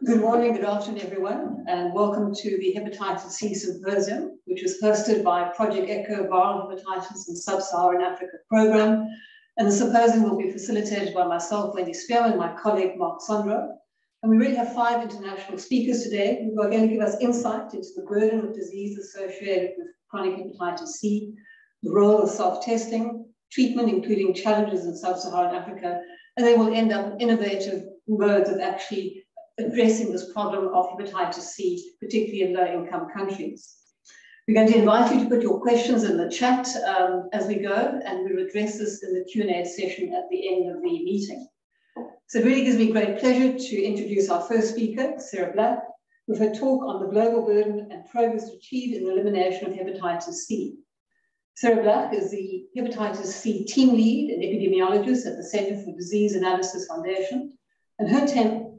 Good morning, good afternoon, everyone, and welcome to the Hepatitis C Symposium, which was hosted by Project ECHO Viral Hepatitis in Sub-Saharan Africa program. And the symposium will be facilitated by myself, Wendy Spearman, and my colleague, Mark Sondra. And we really have 5 international speakers today who are going to give us insight into the burden of disease associated with chronic hepatitis C, the role of self-testing, treatment, including challenges in Sub-Saharan Africa, and they will end up innovative modes of actually addressing this problem of hepatitis C, particularly in low-income countries. We're going to invite you to put your questions in the chat as we go, and we'll address this in the Q&A session at the end of the meeting. So it really gives me great pleasure to introduce our first speaker, Sarah Black, with her talk on the global burden and progress achieved in the elimination of hepatitis C. Sarah Black is the hepatitis C team lead and epidemiologist at the Center for Disease Analysis Foundation, and her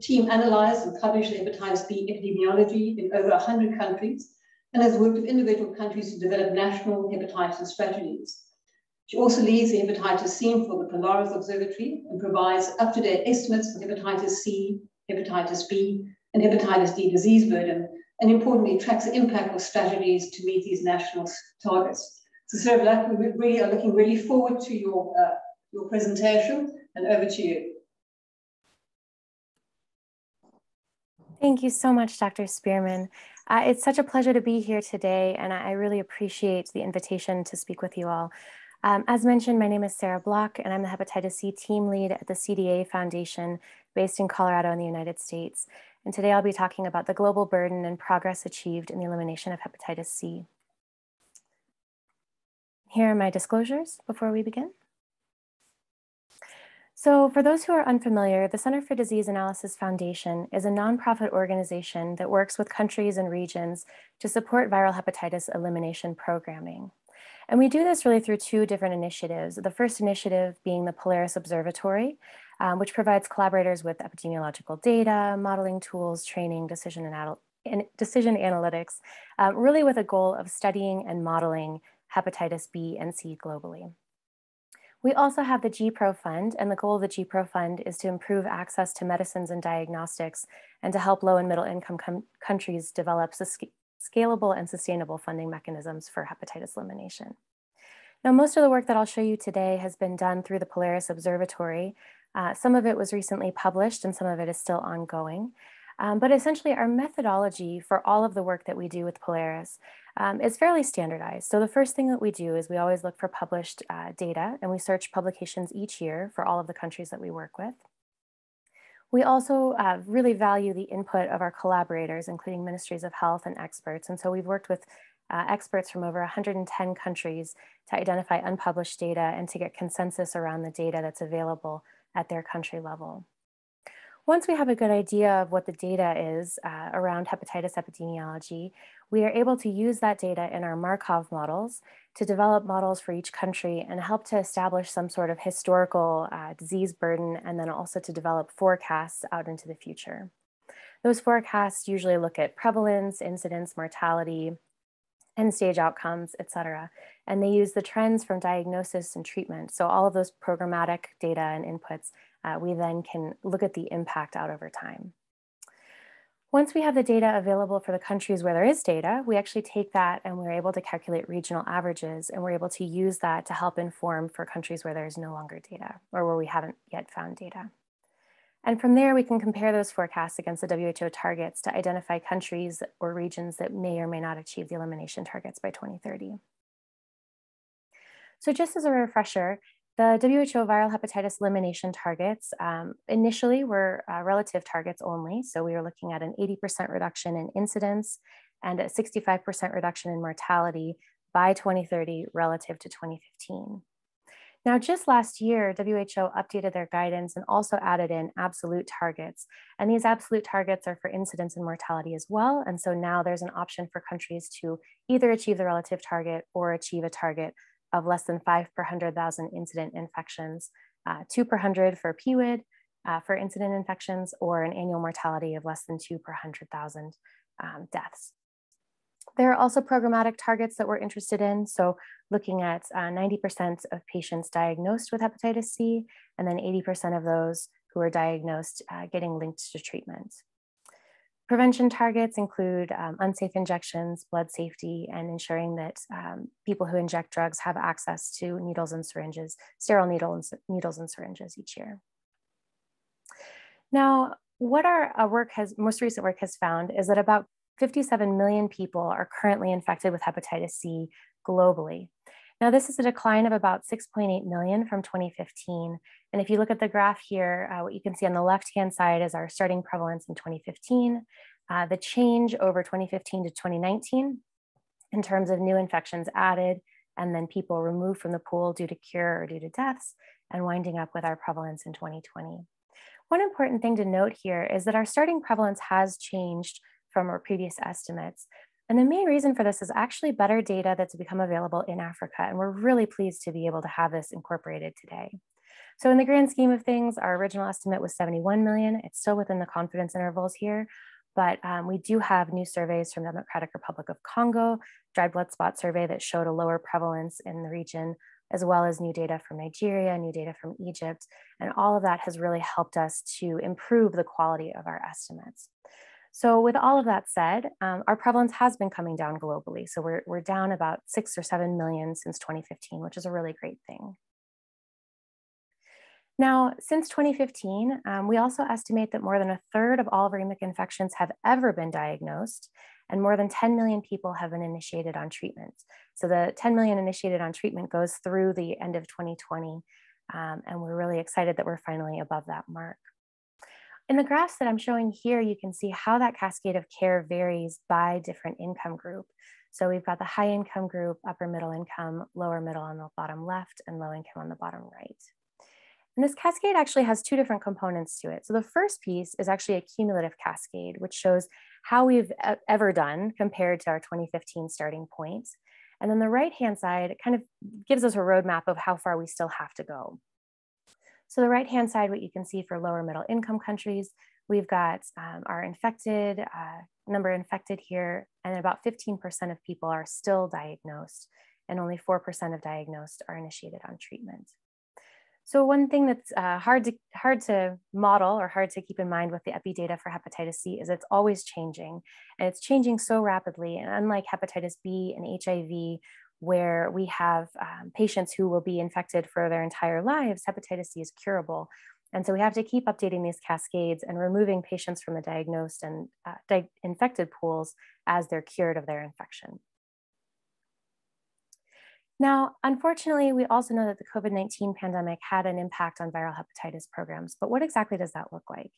team analyzed and published the hepatitis B epidemiology in over 100 countries and has worked with individual countries to develop national hepatitis strategies. She also leads the hepatitis team for the Polaris Observatory and provides up-to-date estimates for hepatitis C, hepatitis B, and hepatitis D disease burden, and importantly, tracks the impact of strategies to meet these national targets. So Sarah Black, we really are looking really forward to your presentation, and over to you. Thank you so much, Dr. Spearman. It's such a pleasure to be here today, and I really appreciate the invitation to speak with you all. As mentioned, my name is Sarah Block, and I'm the Hepatitis C team lead at the CDA Foundation based in Colorado in the United States. And today I'll be talking about the global burden and progress achieved in the elimination of hepatitis C. Here are my disclosures before we begin. So for those who are unfamiliar, the Center for Disease Analysis Foundation is a nonprofit organization that works with countries and regions to support viral hepatitis elimination programming. And we do this really through 2 different initiatives. The first initiative being the Polaris Observatory, which provides collaborators with epidemiological data, modeling tools, training, decision analytics, really with a goal of studying and modeling hepatitis B and C globally. We also have the GPRO Fund, and the goal of the GPRO Fund is to improve access to medicines and diagnostics and to help low and middle income countries develop scalable and sustainable funding mechanisms for hepatitis elimination. Now, most of the work that I'll show you today has been done through the Polaris Observatory. Some of it was recently published and some of it is still ongoing. But essentially our methodology for all of the work that we do with Polaris is fairly standardized. So the first thing that we do is we always look for published data, and we search publications each year for all of the countries that we work with. We also really value the input of our collaborators, including ministries of health and experts. And so we've worked with experts from over 110 countries to identify unpublished data and to get consensus around the data that's available at their country level. Once we have a good idea of what the data is around hepatitis epidemiology, we are able to use that data in our Markov models to develop models for each country and help to establish some sort of historical disease burden, and then also to develop forecasts out into the future. Those forecasts usually look at prevalence, incidence, mortality, end-stage outcomes, et cetera. And they use the trends from diagnosis and treatment. So all of those programmatic data and inputs, we then can look at the impact out over time. Once we have the data available for the countries where there is data, we actually take that and we're able to calculate regional averages, and we're able to use that to help inform for countries where there's no longer data or where we haven't yet found data. And from there, we can compare those forecasts against the WHO targets to identify countries or regions that may or may not achieve the elimination targets by 2030. So just as a refresher, the WHO viral hepatitis elimination targets initially were relative targets only. So we were looking at an 80% reduction in incidence and a 65% reduction in mortality by 2030 relative to 2015. Now, just last year, WHO updated their guidance and also added in absolute targets. And these absolute targets are for incidence and mortality as well. And so now there's an option for countries to either achieve the relative target or achieve a target of less than 5 per 100,000 incident infections, 2 per 100 for PWID for incident infections, or an annual mortality of less than 2 per 100,000 deaths. There are also programmatic targets that we're interested in. So looking at 90% of patients diagnosed with hepatitis C, and then 80% of those who who are diagnosed getting linked to treatment. Prevention targets include unsafe injections, blood safety, and ensuring that people who inject drugs have access to needles and syringes, sterile needles and syringes each year. Now, what our most recent work has found is that about 57 million people are currently infected with hepatitis C globally. Now, this is a decline of about 6.8 million from 2015. And if you look at the graph here, what you can see on the left-hand side is our starting prevalence in 2015, the change over 2015 to 2019 in terms of new infections added, and then people removed from the pool due to cure or due to deaths, and winding up with our prevalence in 2020. One important thing to note here is that our starting prevalence has changed from our previous estimates. And the main reason for this is actually better data that's become available in Africa. And we're really pleased to be able to have this incorporated today. So in the grand scheme of things, our original estimate was 71 million. It's still within the confidence intervals here, but we do have new surveys from the Democratic Republic of Congo, dried blood spot survey that showed a lower prevalence in the region, as well as new data from Nigeria, new data from Egypt. And all of that has really helped us to improve the quality of our estimates. So with all of that said, our prevalence has been coming down globally. So we're down about 6 or 7 million since 2015, which is a really great thing. Now, since 2015, we also estimate that more than a third of all viremic infections have ever been diagnosed, and more than 10 million people have been initiated on treatment. So the 10 million initiated on treatment goes through the end of 2020, and we're really excited that we're finally above that mark. In the graphs that I'm showing here, you can see how that cascade of care varies by different income group. So we've got the high income group, upper middle income, lower middle on the bottom left, and low income on the bottom right. And this cascade actually has two different components to it. So the first piece is actually a cumulative cascade, which shows how we've ever done compared to our 2015 starting point. And then the right-hand side, it kind of gives us a roadmap of how far we still have to go. So the right-hand side, what you can see for lower middle income countries, we've got our infected, number infected here, and about 15% of people are still diagnosed, and only 4% of diagnosed are initiated on treatment. So one thing that's hard to model or hard to keep in mind with the epi data for hepatitis C is it's always changing, and it's changing so rapidly. And unlike hepatitis B and HIV, where we have patients who will be infected for their entire lives, hepatitis C is curable. And so we have to keep updating these cascades and removing patients from the diagnosed and infected pools as they're cured of their infection. Now, unfortunately, we also know that the COVID-19 pandemic had an impact on viral hepatitis programs, but what exactly does that look like?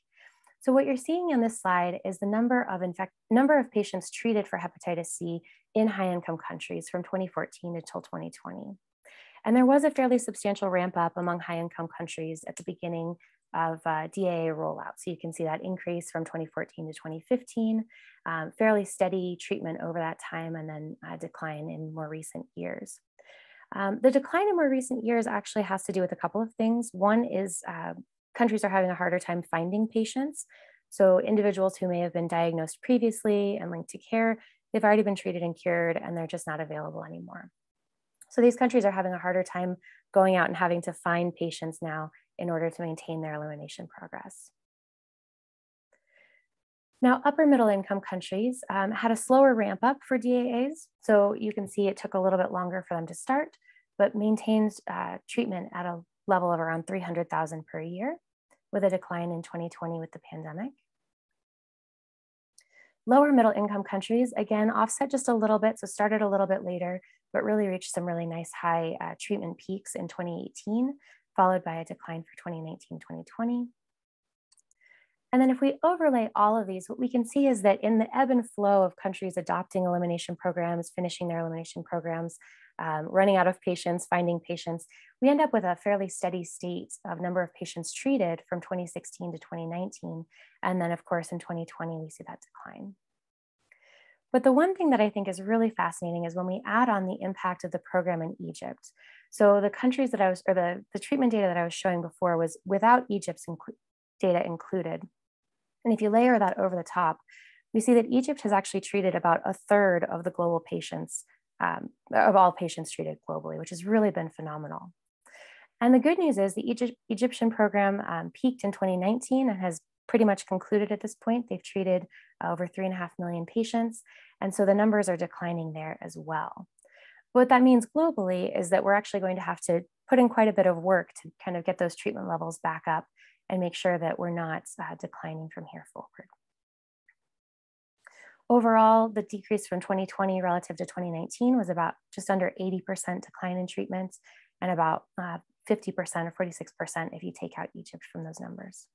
So what you're seeing on this slide is the number of patients treated for hepatitis C in high-income countries from 2014 until 2020. And there was a fairly substantial ramp up among high-income countries at the beginning of DAA rollout. So you can see that increase from 2014 to 2015, fairly steady treatment over that time, and then a decline in more recent years. The decline in more recent years actually has to do with a couple of things. One is countries are having a harder time finding patients. So individuals who may have been diagnosed previously and linked to care, they've already been treated and cured, and they're just not available anymore. So these countries are having a harder time going out and having to find patients now in order to maintain their elimination progress. Now, upper middle income countries had a slower ramp up for DAAs. So you can see it took a little bit longer for them to start, but maintained treatment at a level of around 300,000 per year, with a decline in 2020 with the pandemic. Lower middle income countries, again, offset just a little bit, so started a little bit later, but really reached some really nice high treatment peaks in 2018, followed by a decline for 2019, 2020. And then if we overlay all of these, what we can see is that in the ebb and flow of countries adopting elimination programs, finishing their elimination programs, running out of patients, finding patients, we end up with a fairly steady state of number of patients treated from 2016 to 2019. And then of course, in 2020, we see that decline. But the one thing that I think is really fascinating is when we add on the impact of the program in Egypt. So the countries that I was, or the treatment data that I was showing before was without Egypt's data included. And if you layer that over the top, we see that Egypt has actually treated about a third of the global patients, of all patients treated globally, which has really been phenomenal. And the good news is the Egyptian program peaked in 2019 and has pretty much concluded at this point. They've treated over 3.5 million patients. And so the numbers are declining there as well. What that means globally is that we're actually going to have to put in quite a bit of work to kind of get those treatment levels back up and make sure that we're not declining from here forward. Overall, the decrease from 2020 relative to 2019 was about just under 80% decline in treatments and about 50% or 46% if you take out Egypt from those numbers.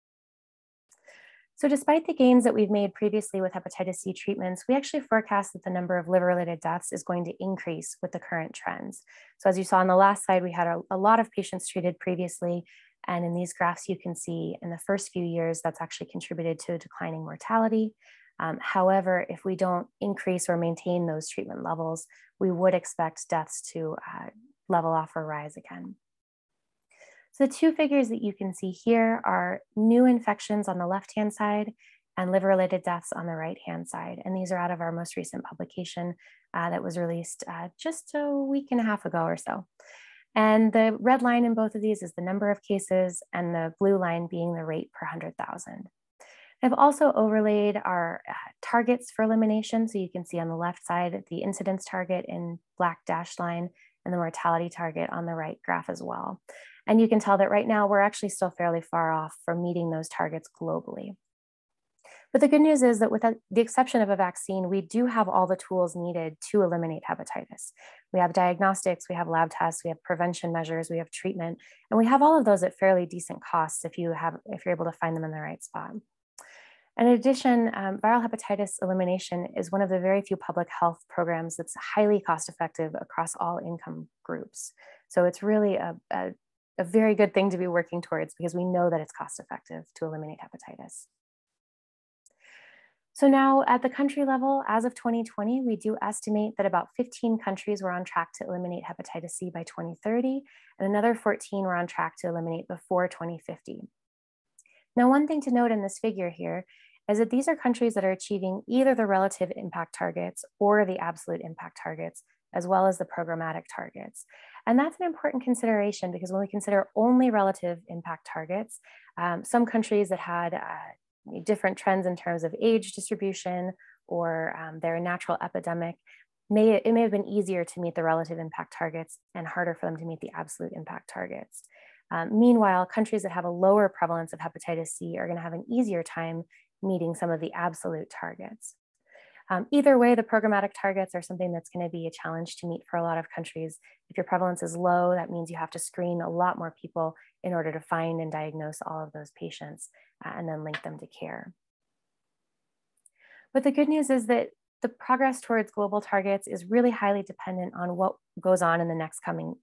So despite the gains that we've made previously with hepatitis C treatments, we actually forecast that the number of liver-related deaths is going to increase with the current trends. So as you saw on the last slide, we had a lot of patients treated previously. And in these graphs, you can see in the first few years, that's actually contributed to declining mortality. However, if we don't increase or maintain those treatment levels, we would expect deaths to level off or rise again. So the two figures that you can see here are new infections on the left-hand side and liver-related deaths on the right-hand side. And these are out of our most recent publication that was released just a week and a half ago or so. And the red line in both of these is the number of cases, and the blue line being the rate per 100,000. I've also overlaid our targets for elimination. So you can see on the left side, the incidence target in black dashed line and the mortality target on the right graph as well. And you can tell that right now we're actually still fairly far off from meeting those targets globally. But the good news is that with the exception of a vaccine, we do have all the tools needed to eliminate hepatitis. We have diagnostics, we have lab tests, we have prevention measures, we have treatment, and we have all of those at fairly decent costs if you're able to find them in the right spot. In addition, viral hepatitis elimination is one of the very few public health programs that's highly cost-effective across all income groups. So it's really a very good thing to be working towards because we know that it's cost-effective to eliminate hepatitis. So now at the country level, as of 2020, we do estimate that about 15 countries were on track to eliminate hepatitis C by 2030, and another 14 were on track to eliminate before 2050. Now, one thing to note in this figure here is that these are countries that are achieving either the relative impact targets or the absolute impact targets, as well as the programmatic targets. And that's an important consideration because when we consider only relative impact targets, some countries that had different trends in terms of age distribution or their natural epidemic, it may have been easier to meet the relative impact targets and harder for them to meet the absolute impact targets. Meanwhile, countries that have a lower prevalence of hepatitis C are going to have an easier time meeting some of the absolute targets. Either way, the programmatic targets are something that's going to be a challenge to meet for a lot of countries. If your prevalence is low, that means you have to screen a lot more people in order to find and diagnose all of those patients and then link them to care. But the good news is that the progress towards global targets is really highly dependent on what goes on in the next 10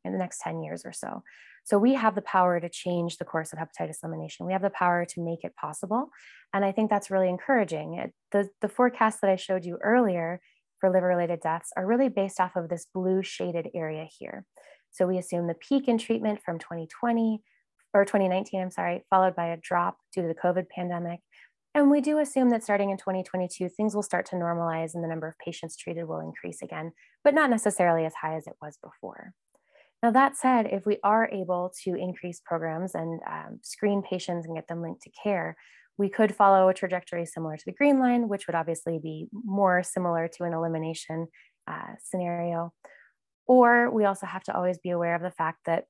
years or so. So we have the power to change the course of hepatitis elimination. We have the power to make it possible. And I think that's really encouraging. The forecasts that I showed you earlier for liver-related deaths are really based off of this blue shaded area here. So we assume the peak in treatment from 2019, followed by a drop due to the COVID pandemic. And we do assume that starting in 2022, things will start to normalize and the number of patients treated will increase again, but not necessarily as high as it was before. Now, that said, if we are able to increase programs and screen patients and get them linked to care, we could follow a trajectory similar to the green line, which would obviously be more similar to an elimination scenario. Or we also have to always be aware of the fact that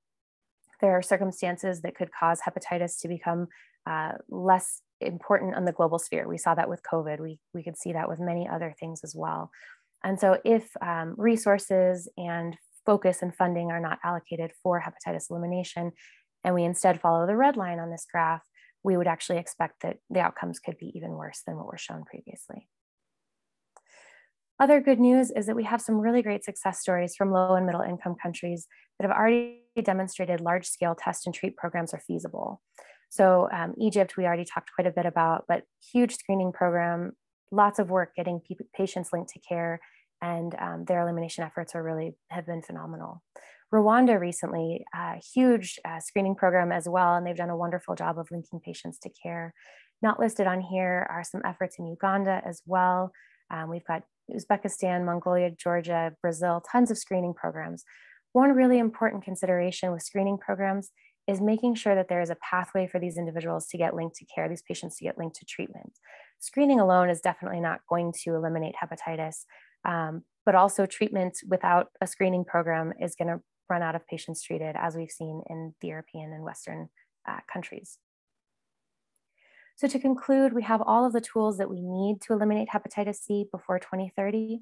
there are circumstances that could cause hepatitis to become less important on the global sphere. We saw that with COVID. We could see that with many other things as well. And so if resources and focus and funding are not allocated for hepatitis elimination, and we instead follow the red line on this graph, we would actually expect that the outcomes could be even worse than what were shown previously. Other good news is that we have some really great success stories from low and middle income countries that have already demonstrated large-scale test and treat programs are feasible. So Egypt, we already talked quite a bit about, but huge screening program, lots of work getting patients linked to care, and their elimination efforts have been phenomenal. Rwanda recently, huge screening program as well, and they've done a wonderful job of linking patients to care. Not listed on here are some efforts in Uganda as well. We've got Uzbekistan, Mongolia, Georgia, Brazil, tons of screening programs. One really important consideration with screening programs is making sure that there is a pathway for these individuals to get linked to care, these patients to get linked to treatment. Screening alone is definitely not going to eliminate hepatitis, but also treatment without a screening program is going to run out of patients treated, as we've seen in the European and Western countries. So to conclude, we have all of the tools that we need to eliminate hepatitis C before 2030.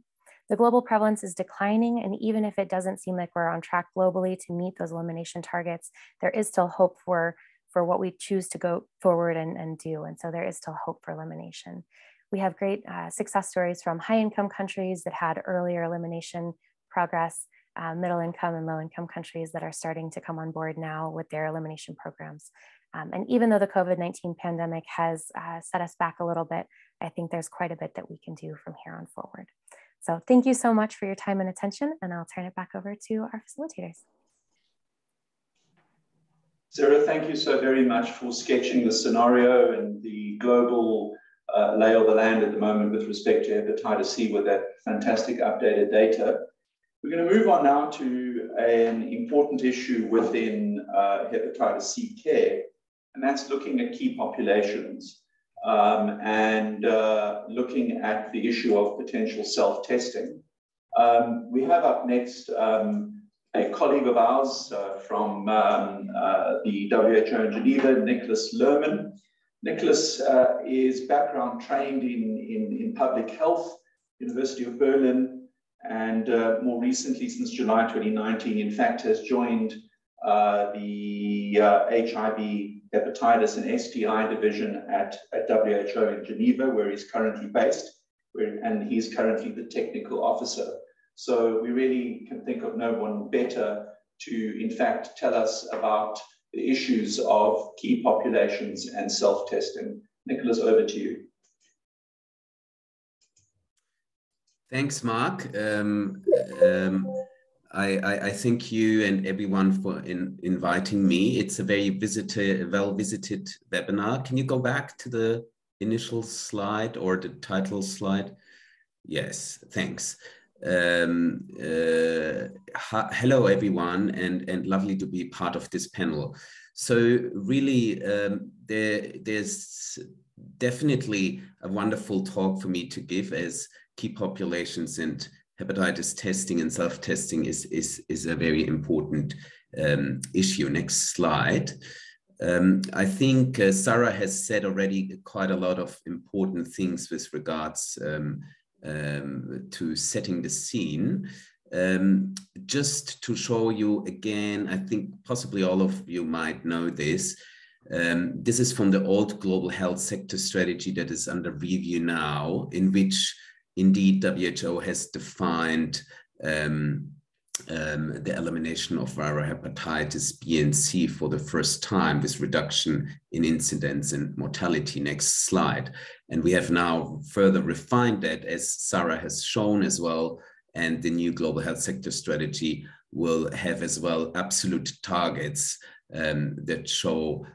The global prevalence is declining, and even if it doesn't seem like we're on track globally to meet those elimination targets, there is still hope for what we choose to go forward and do. And so there is still hope for elimination. We have great success stories from high-income countries that had earlier elimination progress, middle-income and low-income countries that are starting to come on board now with their elimination programs. And even though the COVID-19 pandemic has set us back a little bit, I think there's quite a bit that we can do from here on forward. So thank you so much for your time and attention, and I'll turn it back over to our facilitators. Sarah, thank you so very much for sketching the scenario and the global lay of the land at the moment with respect to hepatitis C with that fantastic updated data. We're going to move on now to an important issue within hepatitis C care, and that's looking at key populations and looking at the issue of potential self-testing. We have up next a colleague of ours from the WHO in Geneva, Nicholas Lerman. Nicholas is background trained in public health, University of Berlin, and more recently, since July 2019, in fact, has joined the HIV, hepatitis and STI division at WHO in Geneva, where he's currently based, and he's currently the technical officer. So we really can think of no one better to, in fact, tell us about the issues of key populations and self-testing. Nicholas, over to you. Thanks, Mark. I thank you and everyone for inviting me. It's a very well-visited webinar. Can you go back to the initial slide or the title slide? Yes, thanks. Hello, everyone, and lovely to be part of this panel. So really, there's definitely a wonderful talk for me to give, as key populations and hepatitis testing and self-testing is a very important issue. Next slide. I think Sarah has said already quite a lot of important things with regards to setting the scene. Just to show you again, I think possibly all of you might know this. This is from the old global health sector strategy that is under review now, in which indeed WHO has defined the elimination of viral hepatitis B and C for the first time, with reduction in incidence and mortality. Next slide. And we have now further refined that, as Sarah has shown as well, and the new global health sector strategy will have as well absolute targets that show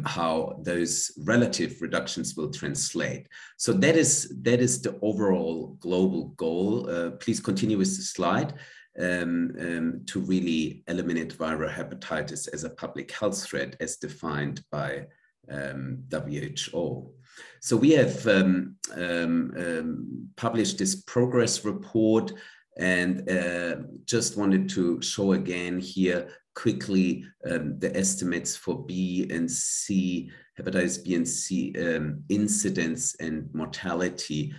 how those relative reductions will translate. So that is the overall global goal. Please continue with the slide. To really eliminate viral hepatitis as a public health threat as defined by WHO. So we have published this progress report, and just wanted to show again here quickly the estimates for B and C, hepatitis B and C incidence and mortality.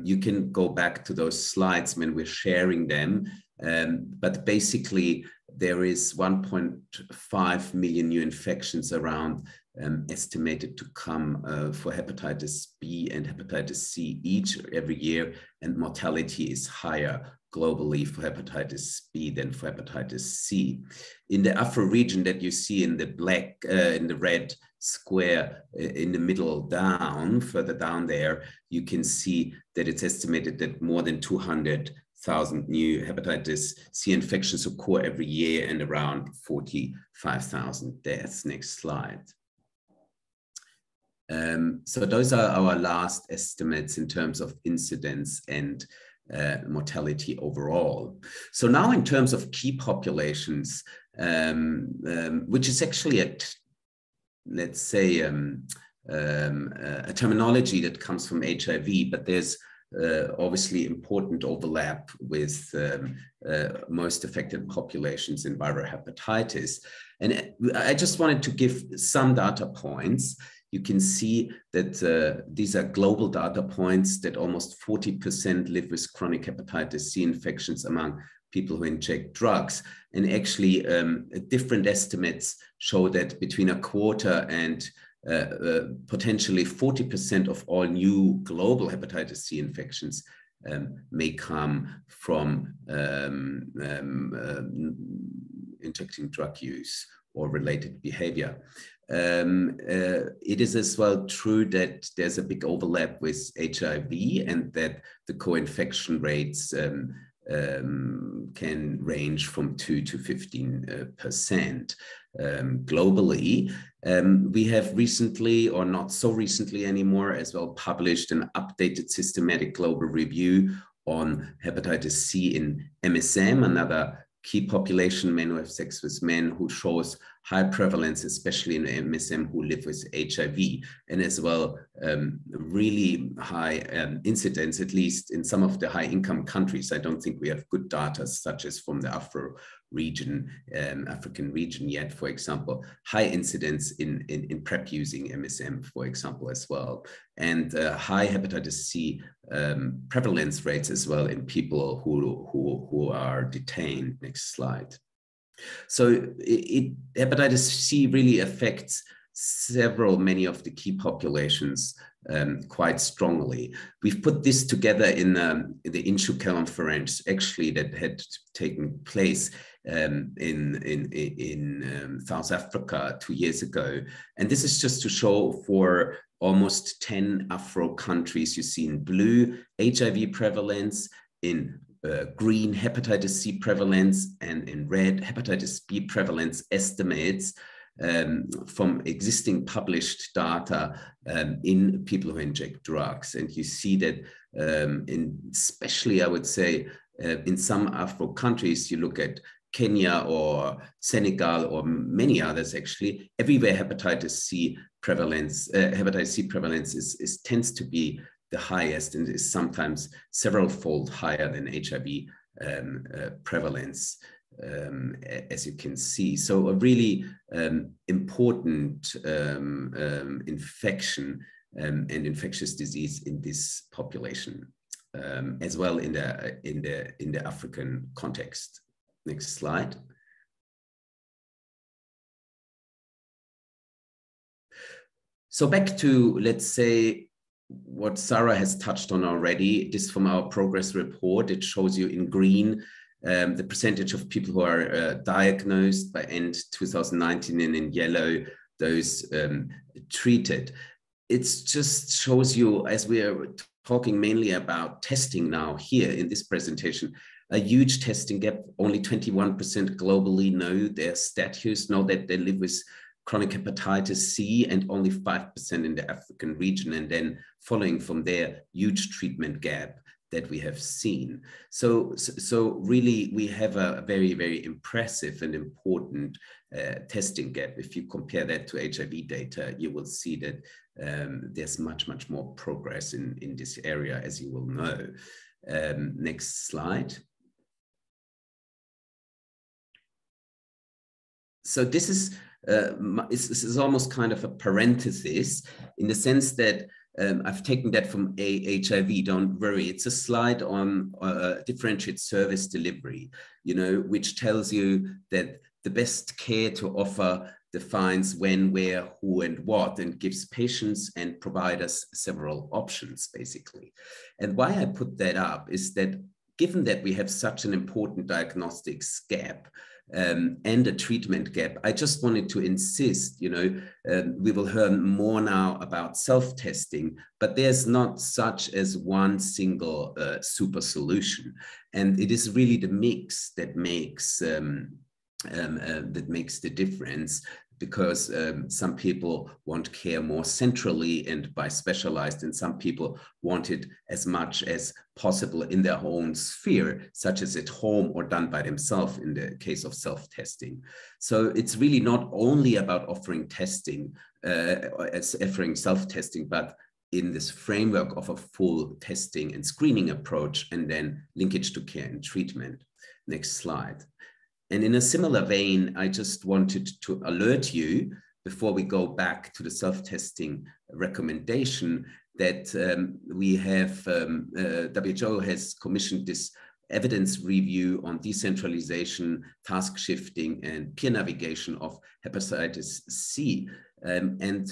You can go back to those slides when we're sharing them. But basically, there is 1.5 million new infections around estimated to come for hepatitis B and hepatitis C each every year, and mortality is higher globally for hepatitis B than for hepatitis C. In the Afro region that you see in the black, in the red square in the middle down, further down there, you can see that it's estimated that more than 200,000 new hepatitis C infections occur every year and around 45,000 deaths. Next slide. So those are our last estimates in terms of incidence and mortality overall. So now in terms of key populations, which is actually let's say a terminology that comes from HIV, but there's obviously important overlap with most affected populations in viral hepatitis. And I just wanted to give some data points. You can see that these are global data points, that almost 40% live with chronic hepatitis C infections among people who inject drugs. And actually, different estimates show that between a quarter and potentially 40% of all new global hepatitis C infections may come from injecting drug use or related behavior. It is as well true that there's a big overlap with HIV, and that the co-infection rates can range from 2 to 15% globally. We have recently, or not so recently anymore, as well published an updated systematic global review on hepatitis C in MSM, another key population, men who have sex with men, who shows high prevalence, especially in MSM who live with HIV, and as well really high incidence, at least in some of the high income countries. I don't think we have good data, such as from the African region yet, for example, high incidence in PrEP using MSM, for example, as well, and high hepatitis C prevalence rates as well in people who are detained. Next slide. So hepatitis C really affects many of the key populations quite strongly. We've put this together in the INSHU conference, actually, that had taken place in South Africa 2 years ago. And this is just to show for almost 10 Afro countries. You see in blue HIV prevalence, in green hepatitis C prevalence, and in red hepatitis B prevalence estimates from existing published data in people who inject drugs. And you see that especially, I would say, in some Afro countries, you look at Kenya or Senegal or many others, actually, everywhere hepatitis C prevalence tends to be the highest, and is sometimes several-fold higher than HIV prevalence, as you can see. So a really important infection and infectious disease in this population, as well in the African context. Next slide. So back to, let's say, what Sarah has touched on already. This from our progress report. It shows you in green the percentage of people who are diagnosed by end 2019, and in yellow those treated. It just shows you, as we are talking mainly about testing now here in this presentation, a huge testing gap. Only 21% globally know their status, know that they live with chronic hepatitis C, and only 5% in the African region. And then following from there, huge treatment gap that we have seen. So really, we have a very, very impressive and important testing gap. If you compare that to HIV data, you will see that there's much, much more progress in this area, as you will know. Next slide. So this is almost kind of a parenthesis, in the sense that I've taken that from HIV, don't worry. It's a slide on differentiated service delivery, which tells you that the best care to offer defines when, where, who, and what, and gives patients and providers several options, basically. And why I put that up is that, given that we have such an important diagnostics gap, and a treatment gap, I just wanted to insist, we will learn more now about self-testing, but there's not such as one single super solution. And it is really the mix that makes the difference, because some people want care more centrally and by specialized, and some people want it as much as possible in their own sphere, such as at home or done by themselves in the case of self-testing. So it's really not only about offering testing, as offering self-testing, but in this framework of a full testing and screening approach, and then linkage to care and treatment. Next slide. And in a similar vein, I just wanted to alert you before we go back to the self-testing recommendation that we have, WHO has commissioned this evidence review on decentralization, task shifting, and peer navigation of hepatitis C. And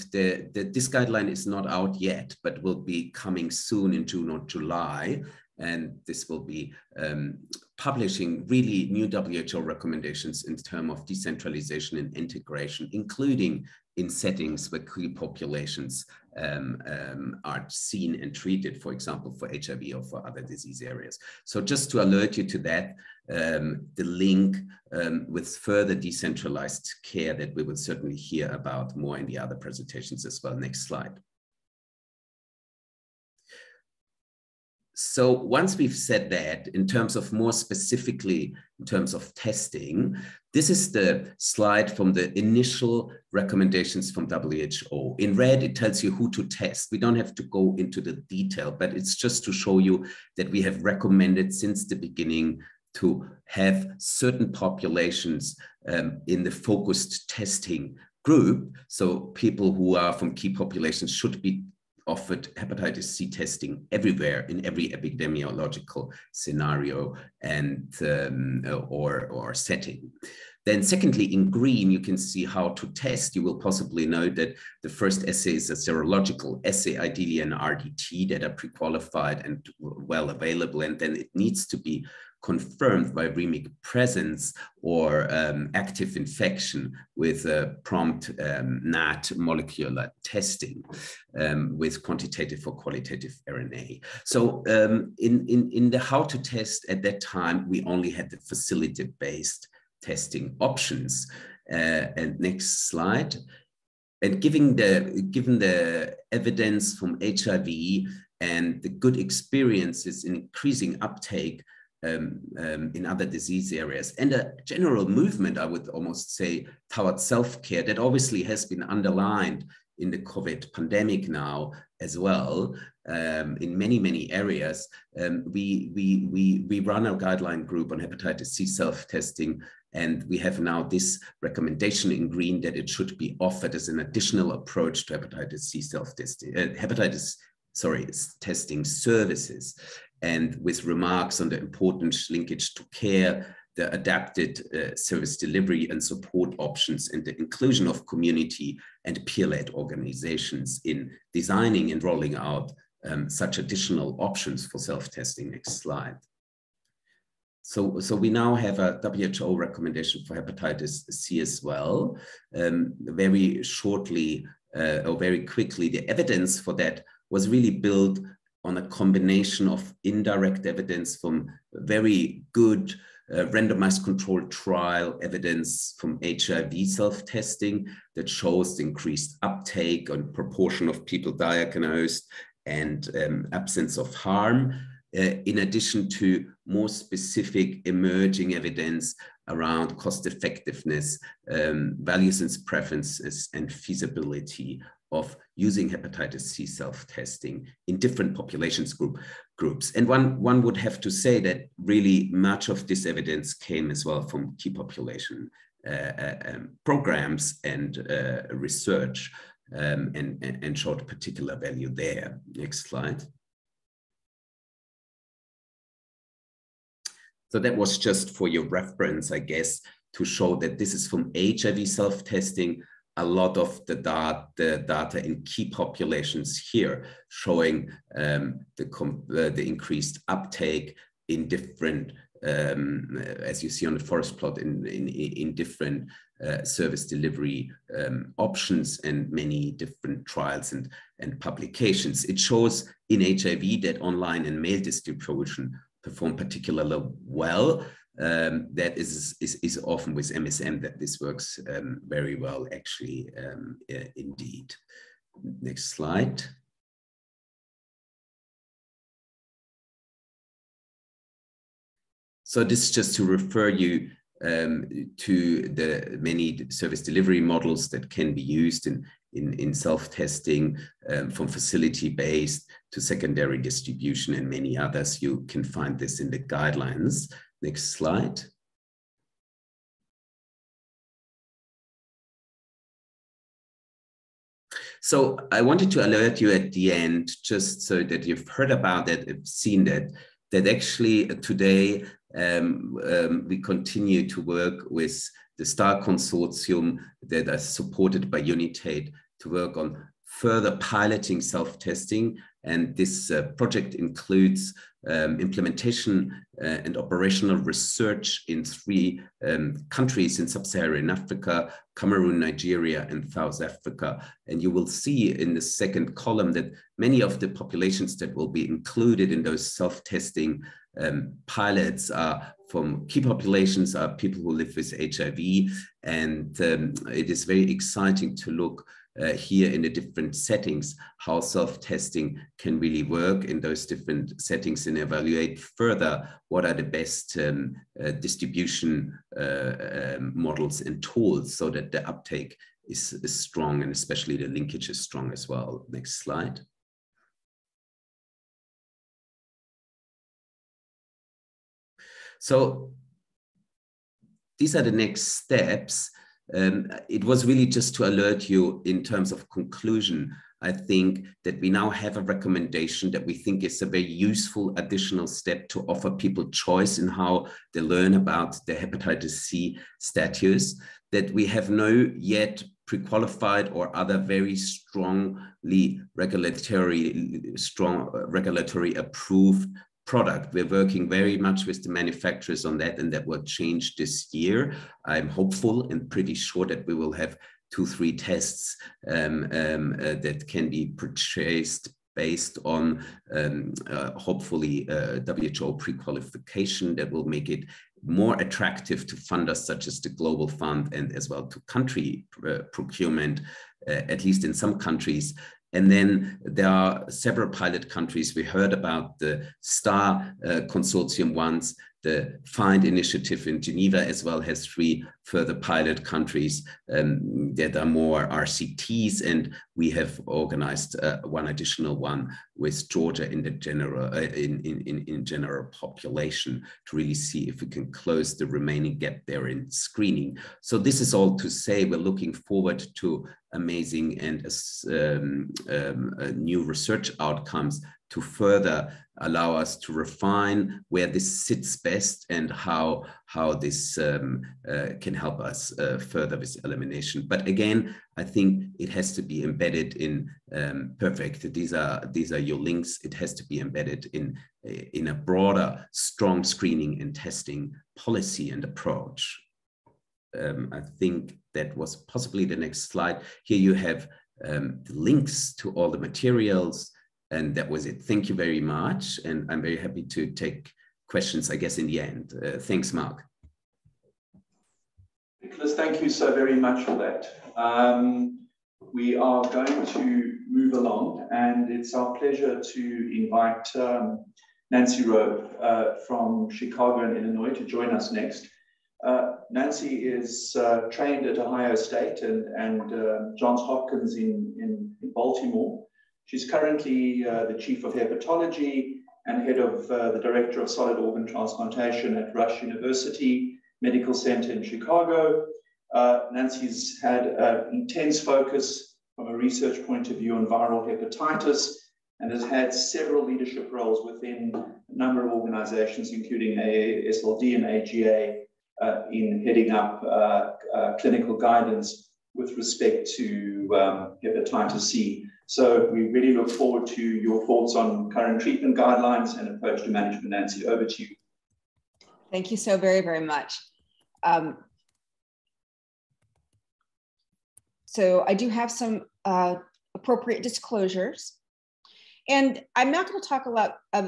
this guideline is not out yet, but will be coming soon in June or July. And this will be publishing really new WHO recommendations in terms of decentralization and integration, including in settings where key populations are seen and treated, for example, for HIV or for other disease areas. So just to alert you to that, the link with further decentralized care that we will certainly hear about more in the other presentations as well. Next slide. So once we've said that, in terms of more specifically, in terms of testing, this is the slide from the initial recommendations from WHO. In red, it tells you who to test. We don't have to go into the detail, but it's just to show you that we have recommended since the beginning to have certain populations in the focused testing group. So people who are from key populations should be offered hepatitis C testing everywhere in every epidemiological scenario and or setting. Then secondly, in green, you can see how to test. You will possibly know that the first assay is a serological assay, ideally an RDT that are pre-qualified and well available, and then it needs to be confirmed by viremic presence or active infection with prompt NAT molecular testing with quantitative or qualitative RNA. So in the how to test at that time, we only had the facility-based testing options. And next slide. And given the evidence from HIV and the good experiences in increasing uptake in other disease areas, and a general movement, I would almost say, towards self-care that obviously has been underlined in the COVID pandemic now as well, in many areas. We run a guideline group on hepatitis C self-testing, and we have now this recommendation in green that it should be offered as an additional approach to hepatitis C self-testing, testing services, and with remarks on the important linkage to care, the adapted service delivery and support options, and the inclusion of community and peer-led organizations in designing and rolling out such additional options for self-testing. Next slide. So we now have a WHO recommendation for hepatitis C as well. Very shortly or very quickly, the evidence for that was really built on a combination of indirect evidence from very good randomized controlled trial evidence from HIV self-testing that shows the increased uptake and proportion of people diagnosed and absence of harm, in addition to more specific emerging evidence around cost effectiveness, values and preferences, and feasibility of using hepatitis C self-testing in different populations groups. And one would have to say that really much of this evidence came as well from key population programs and research, and showed particular value there. Next slide. So that was just for your reference, I guess, to show that this is from HIV self-testing. A lot of the data in key populations here showing the increased uptake in different, as you see on the forest plot, in different service delivery options and many different trials and publications. It shows in HIV that online and mail distribution perform particularly well. that is often with MSM that this works very well, actually, indeed. Next slide. So this is just to refer you to the many service delivery models that can be used in self-testing, from facility-based to secondary distribution and many others. You can find this in the guidelines. Next slide. So I wanted to alert you at the end, just so that you've heard about it, have seen that actually today we continue to work with the STAR Consortium that are supported by Untitled to work on further piloting self-testing. And this project includes implementation and operational research in 3 countries in Sub-Saharan Africa, Cameroon, Nigeria, and South Africa. And you will see in the second column that many of the populations that will be included in those self-testing pilots are from key populations, are people who live with HIV. And it is very exciting to look here in the different settings, how self-testing can really work in those different settings, and evaluate further what are the best distribution models and tools so that the uptake is strong, and especially the linkage is strong as well. Next slide. So these are the next steps. It was really just to alert you in terms of conclusion. I think that we now have a recommendation that we think is a very useful additional step to offer people choice in how they learn about the hepatitis C status, that we have no yet pre-qualified or other very strongly regulatory approved product. We're working very much with the manufacturers on that, and that will change this year. I'm hopeful and pretty sure that we will have 2-3 tests that can be purchased based on hopefully WHO pre-qualification that will make it more attractive to funders such as the Global Fund, and as well to country procurement, at least in some countries. And then there are several pilot countries. We heard about the STAR Consortium once. The FIND initiative in Geneva as well has 3 further pilot countries that are more RCTs, and we have organized one additional one with Georgia in the general population to really see if we can close the remaining gap there in screening. So this is all to say we're looking forward to amazing and new research outcomes to further allow us to refine where this sits best and how this can help us further with elimination. But again, I think it has to be embedded in perfect. These are your links. It has to be embedded in a broader, strong screening and testing policy and approach. I think that was possibly the next slide. Here you have the links to all the materials. And that was it. Thank you very much. And I'm very happy to take questions, I guess, in the end. Thanks, Mark. Nicholas, thank you so very much for that. We are going to move along, and it's our pleasure to invite Nancy Rowe from Chicago and Illinois to join us next. Nancy is trained at Ohio State and Johns Hopkins in Baltimore. She's currently the Chief of Hepatology and Head of the Director of Solid Organ Transplantation at Rush University Medical Center in Chicago. Nancy's had an intense focus from a research point of view on viral hepatitis and has had several leadership roles within a number of organizations, including Asld and AGA, in heading up clinical guidance with respect to hepatitis C. So we really look forward to your thoughts on current treatment guidelines and approach to management. Nancy, over to you. Thank you so very, very much. So I do have some appropriate disclosures. And I'm not going to talk a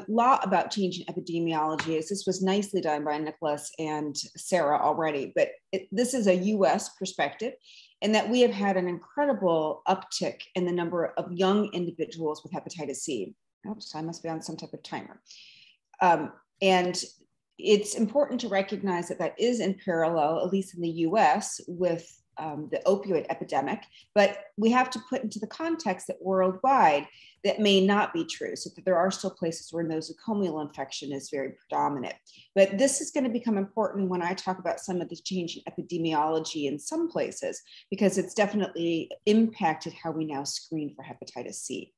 lot about change in epidemiology, as this was nicely done by Nicholas and Sarah already, but this is a US perspective, and that we have had an incredible uptick in the number of young individuals with hepatitis C. Oops, I must be on some type of timer. And it's important to recognize that that is in parallel, at least in the US, with the opioid epidemic, but we have to put into the context that worldwide that may not be true, so that there are still places where nosocomial infection is very predominant. But this is going to become important when I talk about some of the change in epidemiology in some places, because it's definitely impacted how we now screen for hepatitis C.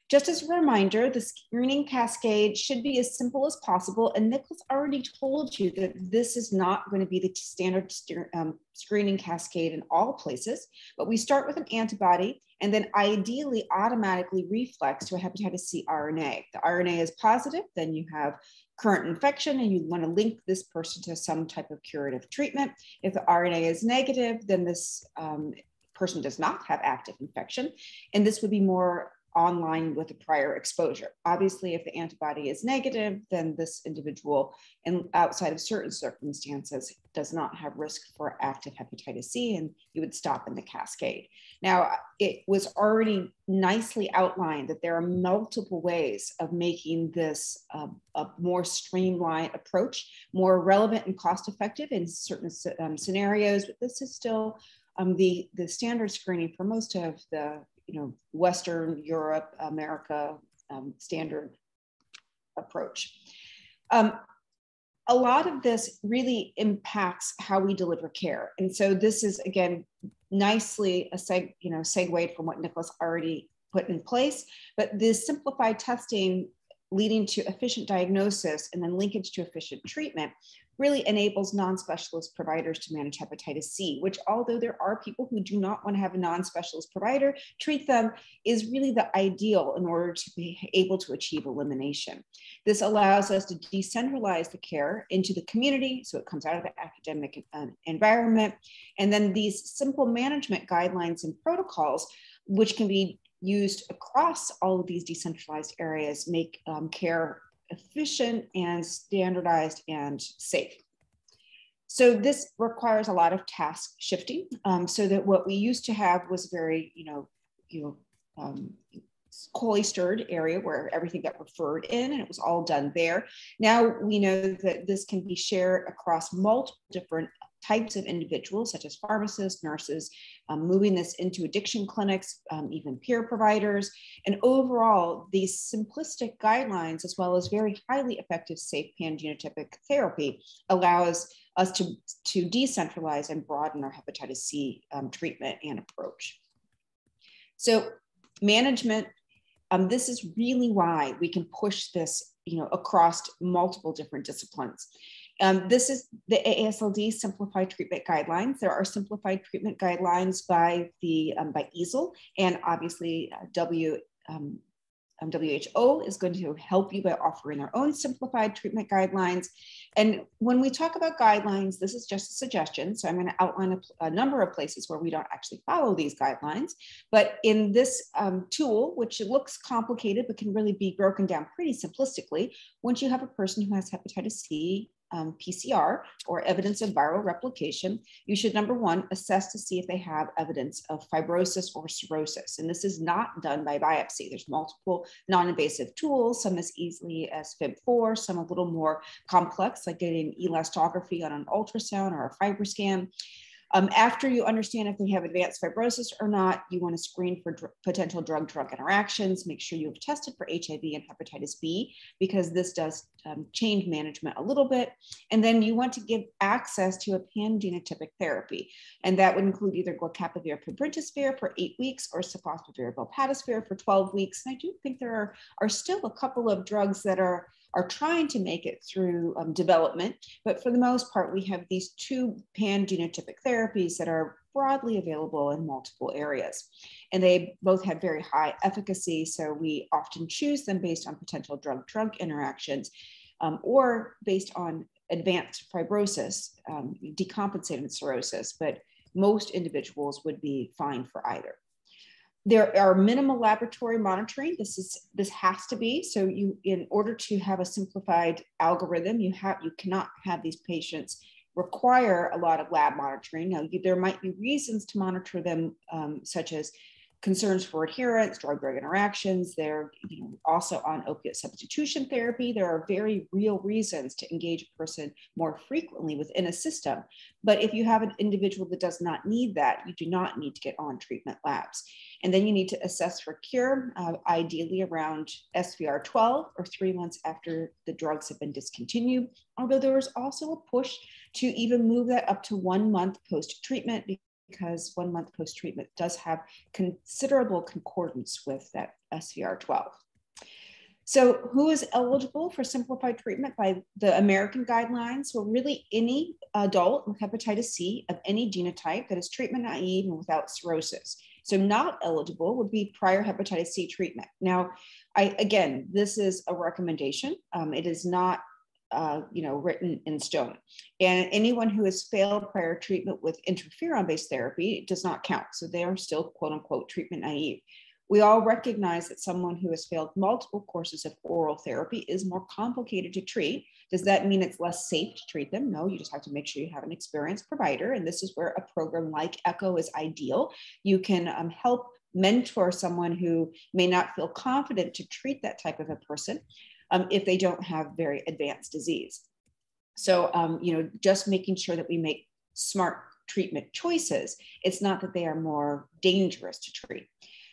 Just as a reminder, the screening cascade should be as simple as possible. And Nicholas already told you that this is not going to be the standard screening cascade in all places, but we start with an antibody and then ideally automatically reflex to a hepatitis C RNA. The RNA is positive, then you have current infection and you want to link this person to some type of curative treatment. If the RNA is negative, then this person does not have active infection, and this would be more online with a prior exposure. Obviously, if the antibody is negative, then this individual, and outside of certain circumstances, does not have risk for active hepatitis C, and you would stop in the cascade. Now, it was already nicely outlined that there are multiple ways of making this a more streamlined approach, more relevant and cost-effective in certain scenarios, but this is still the standard screening for most of the Western Europe, America standard approach. A lot of this really impacts how we deliver care. And so this is, again, nicely a segue from what Nicholas already put in place, but this simplified testing leading to efficient diagnosis and then linkage to efficient treatment really enables non-specialist providers to manage hepatitis C, which, although there are people who do not want to have a non-specialist provider treat them, is really the ideal in order to be able to achieve elimination. This allows us to decentralize the care into the community, so it comes out of the academic environment, and then these simple management guidelines and protocols, which can be used across all of these decentralized areas, make care efficient and standardized and safe. So this requires a lot of task shifting, so that what we used to have was very, cloistered area where everything got referred in and it was all done there. Now we know that this can be shared across multiple different types of individuals, such as pharmacists, nurses, moving this into addiction clinics, even peer providers. And overall, these simplistic guidelines, as well as very highly effective, safe pan-genotypic therapy, allows us to decentralize and broaden our hepatitis C treatment and approach. So management, this is really why we can push this across multiple different disciplines. This is the AASLD Simplified Treatment Guidelines. There are simplified treatment guidelines by Asld, and obviously WHO is going to help you by offering their own simplified treatment guidelines. And when we talk about guidelines, this is just a suggestion. So I'm going to outline a number of places where we don't actually follow these guidelines. But in this tool, which looks complicated, but can really be broken down pretty simplistically, once you have a person who has hepatitis C, PCR, or evidence of viral replication, you should, number one, assess to see if they have evidence of fibrosis or cirrhosis. And this is not done by biopsy. There's multiple non-invasive tools, some as easily as FIB4, some a little more complex, like getting elastography on an ultrasound or a FibroScan. After you understand if they have advanced fibrosis or not, you want to screen for potential drug-drug interactions. Make sure you have tested for HIV and hepatitis B, because this does change management a little bit. And then you want to give access to a pan-genotypic therapy. And that would include either glucapavir pibrentasvir for 8 weeks or sofosbuvir velpatasvir for 12 weeks. And I do think there are still a couple of drugs that are trying to make it through development. But for the most part, we have these two pan-genotypic therapies that are broadly available in multiple areas. And they both have very high efficacy, so we often choose them based on potential drug-drug interactions or based on advanced fibrosis, decompensated cirrhosis, but most individuals would be fine for either. There are minimal laboratory monitoring. This has to be, so in order to have a simplified algorithm, you cannot have these patients require a lot of lab monitoring. Now, there might be reasons to monitor them, such as concerns for adherence, drug-drug interactions. They're also on opiate substitution therapy. There are very real reasons to engage a person more frequently within a system. But if you have an individual that does not need that, you do not need to get on treatment labs. And then you need to assess for cure, ideally around SVR12 or 3 months after the drugs have been discontinued. Although there is also a push to even move that up to 1 month post-treatment, because 1 month post-treatment does have considerable concordance with that SVR12. So who is eligible for simplified treatment by the American guidelines? Well, really any adult with hepatitis C of any genotype that is treatment naive and without cirrhosis. So not eligible would be prior hepatitis C treatment. Now, again, this is a recommendation. It is not written in stone. And anyone who has failed prior treatment with interferon-based therapy does not count. So they are still, quote unquote, treatment naive. We all recognize that someone who has failed multiple courses of oral therapy is more complicated to treat. Does that mean it's less safe to treat them? No, you just have to make sure you have an experienced provider. And this is where a program like ECHO is ideal. You can help mentor someone who may not feel confident to treat that type of a person if they don't have very advanced disease. So, just making sure that we make smart treatment choices. It's not that they are more dangerous to treat.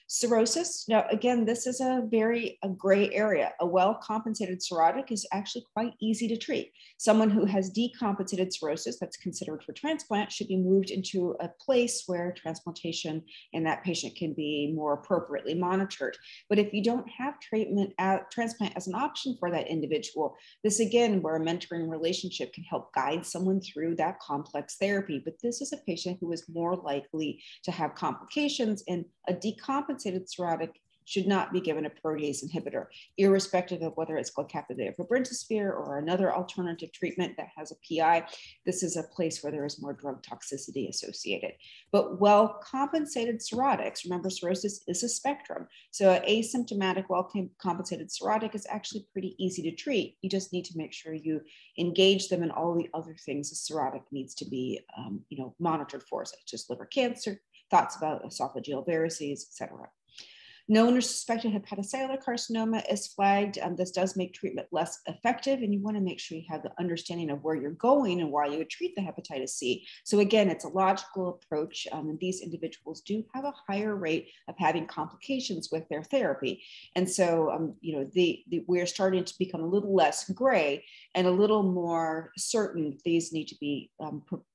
Cirrhosis, now again, this is a gray area. A well-compensated cirrhotic is actually quite easy to treat. Someone who has decompensated cirrhosis that's considered for transplant should be moved into a place where transplantation and that patient can be more appropriately monitored. But if you don't have transplant as an option for that individual, this again, where a mentoring relationship can help guide someone through that complex therapy. But this is a patient who is more likely to have complications, and a decompensated cirrhotic should not be given a protease inhibitor, irrespective of whether it's glycaptidate or brintosphere or another alternative treatment that has a PI. This is a place where there is more drug toxicity associated. But well-compensated cirrhotics, remember cirrhosis is a spectrum. So an asymptomatic, well-compensated cirrhotic is actually pretty easy to treat. You just need to make sure you engage them in all the other things a cirrhotic needs to be monitored for, such as liver cancer, thoughts about esophageal varices, etc. Known or suspected hepatocellular carcinoma is flagged. This does make treatment less effective, and you want to make sure you have the understanding of where you're going and why you would treat the hepatitis C. So again, it's a logical approach, and these individuals do have a higher rate of having complications with their therapy. And so, we're starting to become a little less gray and a little more certain. These need to be,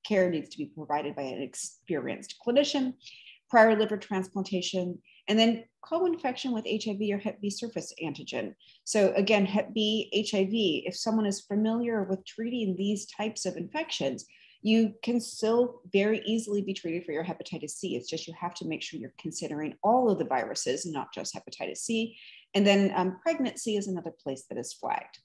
care needs to be provided by an experienced clinician, prior liver transplantation, and then co-infection with HIV or Hep B surface antigen. So again, Hep B, HIV, if someone is familiar with treating these types of infections, you can still very easily be treated for your hepatitis C. It's just you have to make sure you're considering all of the viruses, not just hepatitis C. And then pregnancy is another place that is flagged.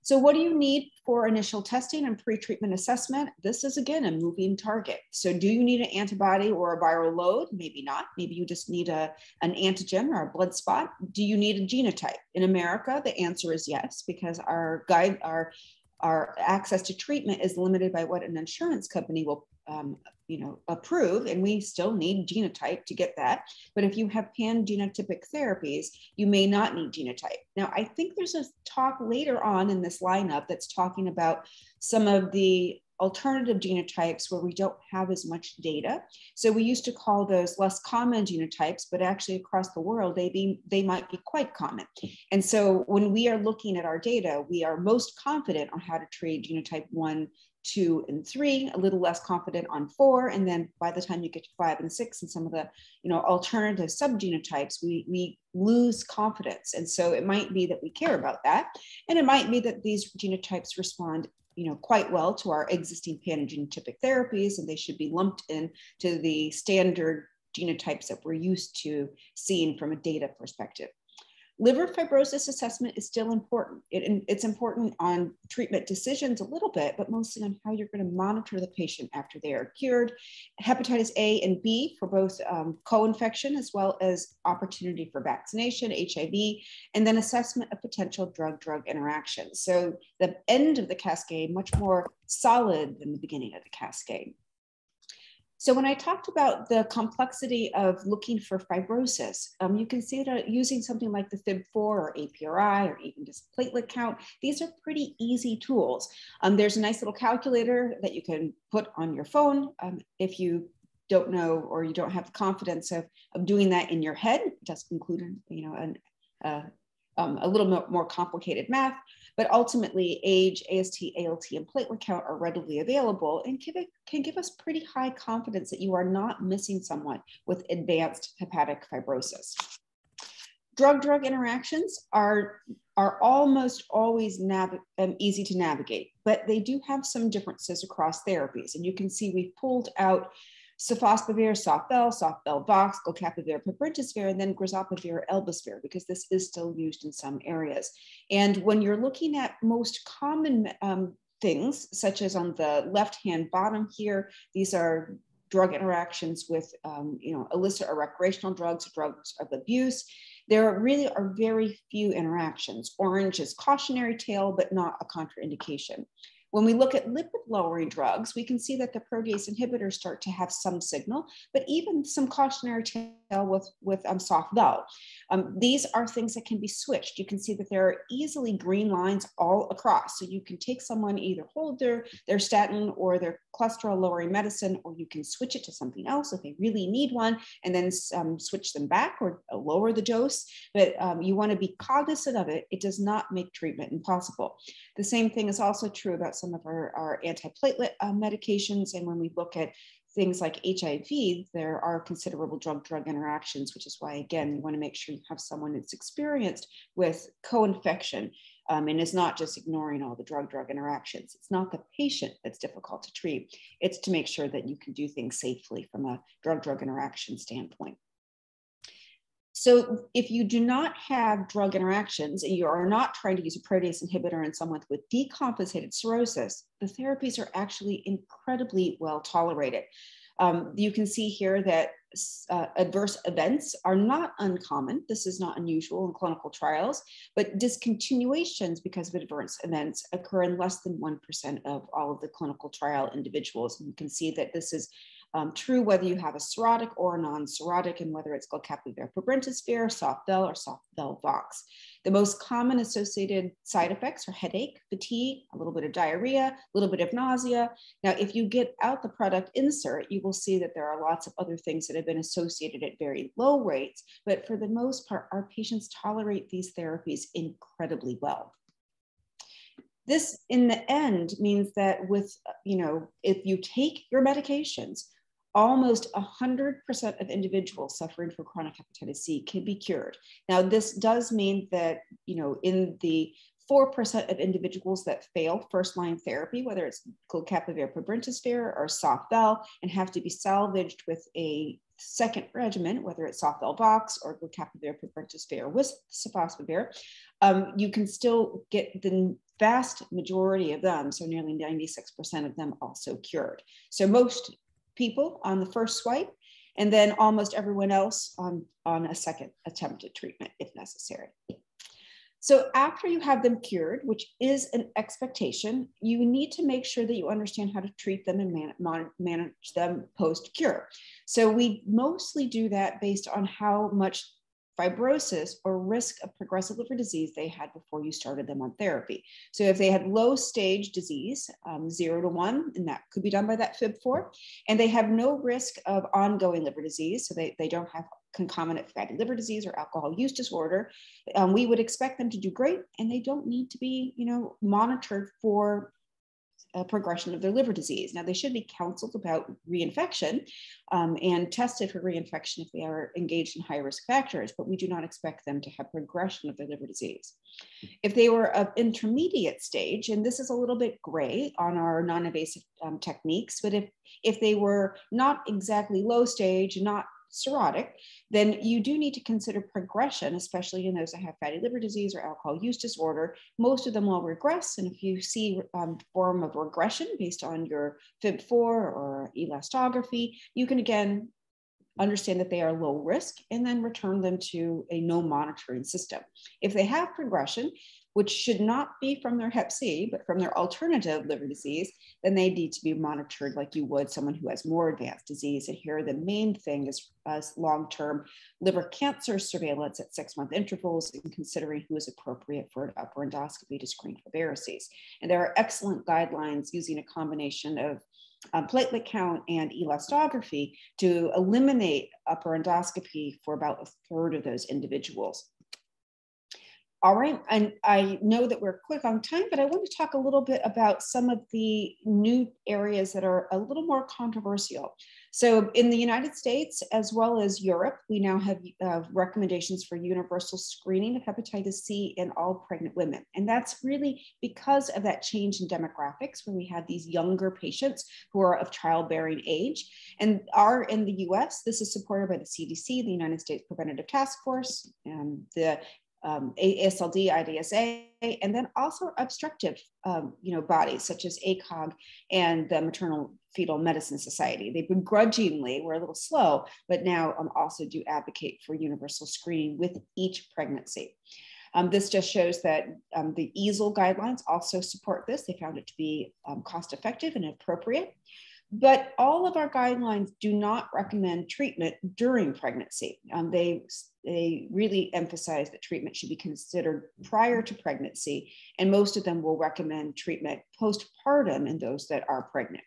So what do you need for initial testing and pre-treatment assessment? This is, again, a moving target. So do you need an antibody or a viral load? Maybe not. Maybe you just need an antigen or a blood spot. Do you need a genotype? In America, the answer is yes, because our access to treatment is limited by what an insurance company will approve, and we still need genotype to get that. But if you have pan-genotypic therapies, you may not need genotype. Now, I think there's a talk later on in this lineup that's talking about some of the alternative genotypes where we don't have as much data. So we used to call those less common genotypes, but actually across the world, they might be quite common. And so when we are looking at our data, we are most confident on how to treat genotype 1, 2, and 3, a little less confident on 4. And then by the time you get to 5 and 6 and some of the alternative subgenotypes, we lose confidence. And so it might be that we care about that. And it might be that these genotypes respond quite well to our existing pan-genotypic therapies, and they should be lumped in to the standard genotypes that we're used to seeing from a data perspective. Liver fibrosis assessment is still important. It's important on treatment decisions a little bit, but mostly on how you're going to monitor the patient after they are cured. Hepatitis A and B for both co-infection as well as opportunity for vaccination, HIV, and then assessment of potential drug-drug interactions. So the end of the cascade, much more solid than the beginning of the cascade. So when I talked about the complexity of looking for fibrosis, you can see that using something like the FIB4 or APRI or even just platelet count, these are pretty easy tools. There's a nice little calculator that you can put on your phone if you don't know or you don't have the confidence of doing that in your head. It does include, a little more complicated math, but ultimately age, AST, ALT, and platelet count are readily available and can give us pretty high confidence that you are not missing someone with advanced hepatic fibrosis. Drug-drug interactions are almost always easy to navigate, but they do have some differences across therapies. And you can see we've pulled out sofosbuvir, Soft-Bell, Vox, Gocapivir, Pibrentasvir, and then Grazopivir, Elbasvir, because this is still used in some areas. And when you're looking at most common things, such as on the left-hand bottom here, these are drug interactions with illicit or recreational drugs, drugs of abuse. There really are very few interactions. Orange is cautionary tale, but not a contraindication. When we look at lipid-lowering drugs, we can see that the protease inhibitors start to have some signal, but even some cautionary tale with Soft-Bell. These are things that can be switched. You can see that there are easily green lines all across. So you can take someone, either hold their statin or their cholesterol-lowering medicine, or you can switch it to something else if they really need one, and then switch them back or lower the dose. But you want to be cognizant of it. It does not make treatment impossible. The same thing is also true about some of our antiplatelet medications. And when we look at things like HIV, there are considerable drug-drug interactions, which is why, again, you want to make sure you have someone that's experienced with co-infection and is not just ignoring all the drug-drug interactions. It's not the patient that's difficult to treat. It's to make sure that you can do things safely from a drug-drug interaction standpoint. So if you do not have drug interactions and you are not trying to use a protease inhibitor in someone with decompensated cirrhosis, the therapies are actually incredibly well tolerated. You can see here that adverse events are not uncommon. This is not unusual in clinical trials, but discontinuations because of adverse events occur in less than 1% of all of the clinical trial individuals. And you can see that this is true whether you have a cirrhotic or a non-cirrhotic, and whether it's Gocapivir, Pibrentasvir, Soft-Bell, or Soft-Bell Vox. The most common associated side effects are headache, fatigue, a little bit of diarrhea, a little bit of nausea. Now, if you get out the product insert, you will see that there are lots of other things that have been associated at very low rates, but for the most part, our patients tolerate these therapies incredibly well. This, in the end, means that if you take your medications, almost 100% of individuals suffering from chronic hepatitis C can be cured. Now, this does mean that, in the 4% of individuals that fail first-line therapy, whether it's Gocapivir, Pibrentasvir, or Soft-Bell, and have to be salvaged with a second regimen, whether it's Soft-Bell Vox or Gocapivir, Pibrentasvir with sofosbuvir, you can still get the vast majority of them, so nearly 96% of them, also cured. So most people on the first swipe, and then almost everyone else on a second attempted treatment if necessary. So after you have them cured, which is an expectation, you need to make sure that you understand how to treat them and manage them post-cure. So we mostly do that based on how much fibrosis or risk of progressive liver disease they had before you started them on therapy. So if they had low stage disease, 0 to 1, and that could be done by that FIB4, and they have no risk of ongoing liver disease, so they don't have concomitant fatty liver disease or alcohol use disorder, we would expect them to do great, and they don't need to be, monitored for progression of their liver disease. Now, they should be counseled about reinfection and tested for reinfection if they are engaged in high-risk factors, but we do not expect them to have progression of their liver disease. If they were of intermediate stage, and this is a little bit gray on our non-invasive techniques, but if they were not exactly low stage, not cirrhotic, then you do need to consider progression, especially in those that have fatty liver disease or alcohol use disorder. Most of them will regress. And if you see form of regression based on your FIB4 or elastography, you can again understand that they are low risk and then return them to a no monitoring system. If they have progression, which should not be from their Hep C, but from their alternative liver disease, then they need to be monitored like you would someone who has more advanced disease. And here, the main thing is long-term liver cancer surveillance at 6-month intervals and considering who is appropriate for an upper endoscopy to screen for varices. And there are excellent guidelines using a combination of platelet count and elastography to eliminate upper endoscopy for about 1/3 of those individuals. All right, and I know that we're quick on time, but I want to talk a little bit about some of the new areas that are a little more controversial. So in the United States, as well as Europe, we now have recommendations for universal screening of hepatitis C in all pregnant women. And that's really because of that change in demographics where we had these younger patients who are of childbearing age and are in the US. This is supported by the CDC, the United States Preventative Task Force, the Asld, IDSA, and then also obstructive bodies such as ACOG and the Maternal Fetal Medicine Society. They begrudgingly, we're a little slow, but now also do advocate for universal screening with each pregnancy. This just shows that the Asld guidelines also support this. They found it to be cost effective and appropriate. But all of our guidelines do not recommend treatment during pregnancy. They really emphasize that treatment should be considered prior to pregnancy, and most of them will recommend treatment postpartum in those that are pregnant.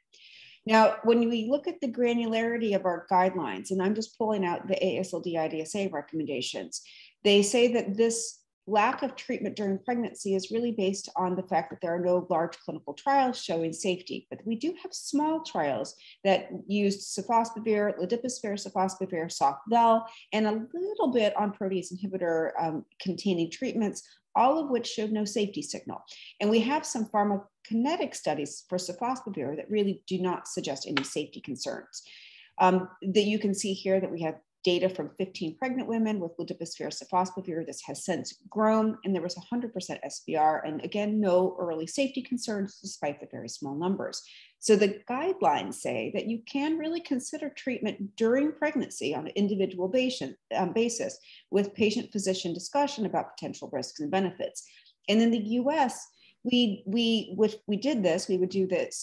Now, when we look at the granularity of our guidelines, and I'm just pulling out the ASLD IDSA recommendations, they say that this lack of treatment during pregnancy is really based on the fact that there are no large clinical trials showing safety, but we do have small trials that used sofosbuvir, ladipasvir, sofosbuvir, soft-vel, and a little bit on protease inhibitor containing treatments, all of which showed no safety signal. And we have some pharmacokinetic studies for sofosbuvir that really do not suggest any safety concerns. That you can see here that we have data from 15 pregnant women with ladipasvir, sofosbuvir. This has since grown, and there was 100% SVR, and again, no early safety concerns despite the very small numbers. So the guidelines say that you can really consider treatment during pregnancy on an individual basis with patient-physician discussion about potential risks and benefits. And in the US, we would do this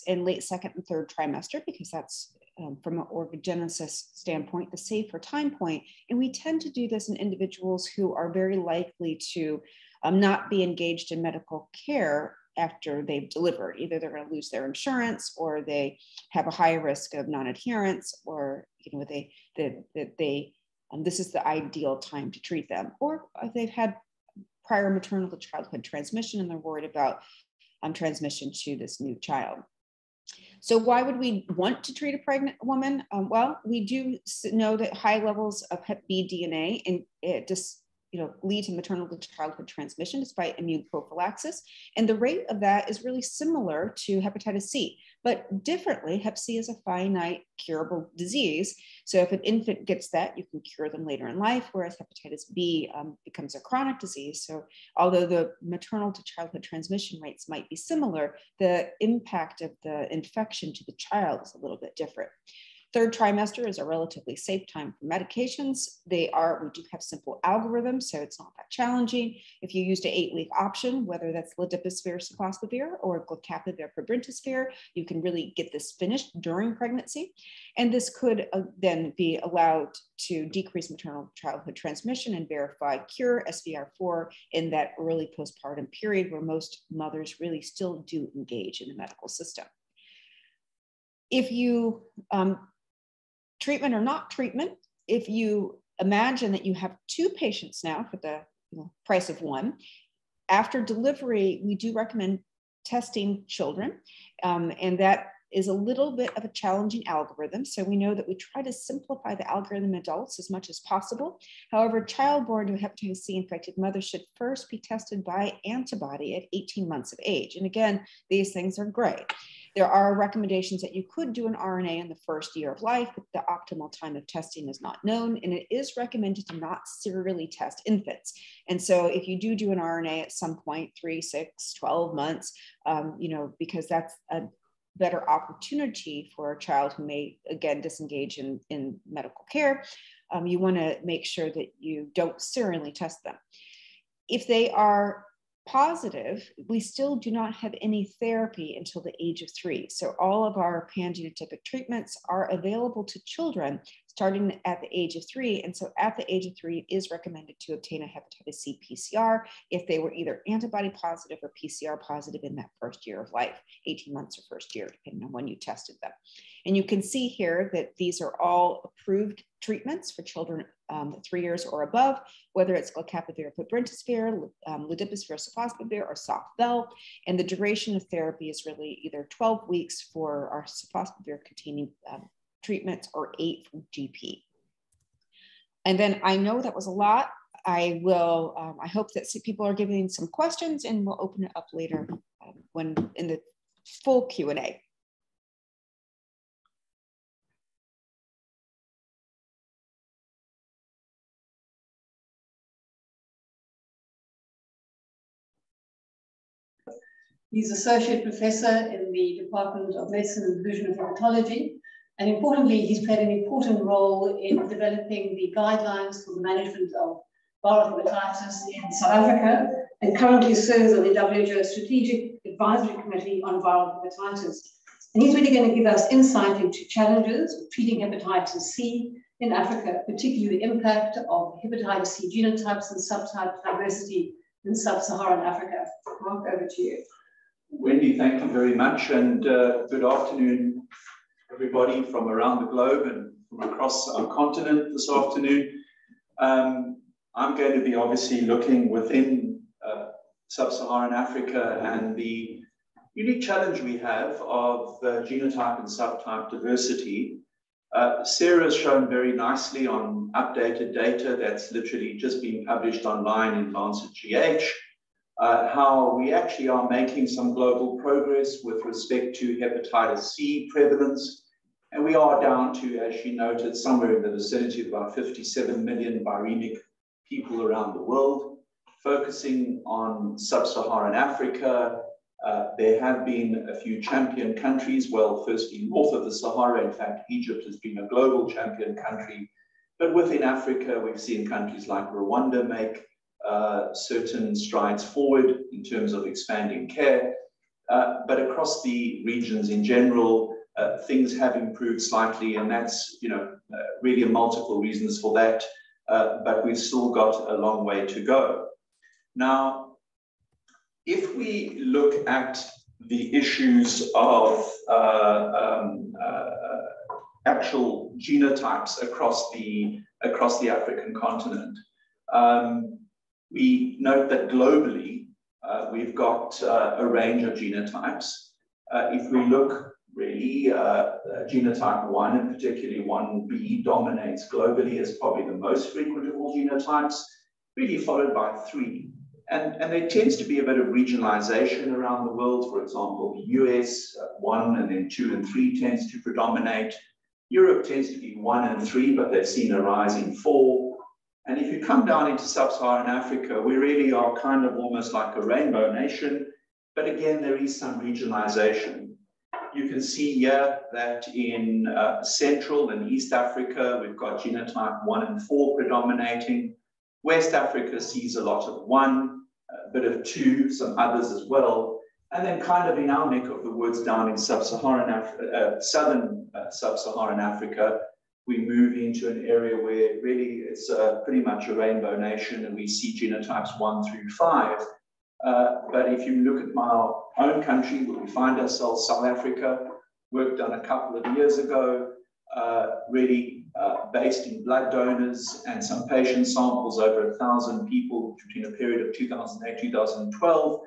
in late 2nd and 3rd trimester because that's from an organogenesis standpoint, the safer time point. And we tend to do this in individuals who are very likely to not be engaged in medical care after they've delivered. Either they're going to lose their insurance, or they have a higher risk of non-adherence, or this is the ideal time to treat them, or they've had prior maternal to childhood transmission and they're worried about transmission to this new child. So why would we want to treat a pregnant woman? Well, we do know that high levels of Hep B DNA lead to maternal to childhood transmission despite immune prophylaxis. And the rate of that is really similar to hepatitis C, but differently. Hep C is a finite curable disease. So if an infant gets that, you can cure them later in life, whereas hepatitis B becomes a chronic disease. So although the maternal to childhood transmission rates might be similar, the impact of the infection to the child is a little bit different. 3rd trimester is a relatively safe time for medications. We do have simple algorithms, so it's not that challenging. If you used an 8-week option, whether that's ladipasvir, sofosbuvir, or glucapavir, pibrentasvir, you can really get this finished during pregnancy. And this could then be allowed to decrease maternal childhood transmission and verify cure, SVR4, in that early postpartum period where most mothers really still do engage in the medical system. If you treatment or not treatment, if you imagine that you have 2 patients now for the price of 1, after delivery, we do recommend testing children, and that is a little bit of a challenging algorithm. So we know that we try to simplify the algorithm in adults as much as possible. However, child born to a hepatitis C infected mother should first be tested by antibody at 18 months of age. And again, these things are gray. There are recommendations that you could do an RNA in the first year of life, but the optimal time of testing is not known, and it is recommended to not serially test infants. And so if you do an RNA at some point, 3, 6, 12 months, you know, because that's a better opportunity for a child who may, again, disengage in medical care, you want to make sure that you don't serially test them. If they are positive, we still do not have any therapy until the age of 3. So all of our pan-genotypic treatments are available to children starting at the age of 3. And so at the age of 3, it is recommended to obtain a hepatitis C PCR if they were either antibody positive or PCR positive in that first year of life, 18 months or first year, depending on when you tested them. And you can see here that these are all approved treatments for children 3 years or above, whether it's glecaprevir, pibrentasvir, ledipasvir, sofosbuvir, or Soft-Vel. And the duration of therapy is really either 12 weeks for our sofosbuvir containing treatments or 8 from GP. And then I know that was a lot. I will, I hope that people are giving some questions, and we'll open it up later when in the full Q&A. He's Associate Professor in the Department of Medicine and Division of Hepatology. And importantly, he's played an important role in developing the guidelines for the management of viral hepatitis in South Africa, and currently serves on the WHO Strategic Advisory Committee on Viral Hepatitis. And he's really going to give us insight into challenges of treating hepatitis C in Africa, particularly the impact of hepatitis C genotypes and subtype diversity in Sub-Saharan Africa. Mark, over to you. Wendy, thank you very much, and good afternoon, everybody from around the globe and from across our continent this afternoon. I'm going to be obviously looking within Sub-Saharan Africa and the unique challenge we have of genotype and subtype diversity. Sarah has shown very nicely on updated data that's literally just been published online in Lancet GH, how we actually are making some global progress with respect to hepatitis C prevalence. And we are down to, as she noted, somewhere in the vicinity of about 57 million viremic people around the world. Focusing on Sub-Saharan Africa, there have been a few champion countries. Well, firstly, north of the Sahara, in fact, Egypt has been a global champion country. But within Africa, we've seen countries like Rwanda make certain strides forward in terms of expanding care. But across the regions in general, things have improved slightly, and that's, you know, really multiple reasons for that. But we've still got a long way to go. Now, if we look at the issues of actual genotypes across the African continent, we note that globally, we've got a range of genotypes. If we look really, genotype 1, and particularly 1b, dominates globally as probably the most frequent of all genotypes, really followed by 3. And there tends to be a bit of regionalization around the world. For example, the US, 1 and then 2 and 3 tends to predominate. Europe tends to be 1 and 3, but they've seen a rise in 4. And if you come down into Sub-Saharan Africa, we really are kind of almost like a rainbow nation. But again, there is some regionalization. You can see here that in Central and East Africa, we've got genotype 1 and 4 predominating. West Africa sees a lot of 1, a bit of 2, some others as well. And then kind of in our neck of the woods down in Sub-Saharan Africa, southern Sub-Saharan Africa, we move into an area where really it's pretty much a rainbow nation, and we see genotypes 1 through 5. But if you look at my own country, where we find ourselves, South Africa, work done a couple of years ago, really based in blood donors and some patient samples, over 1,000 people between a period of 2008, 2012,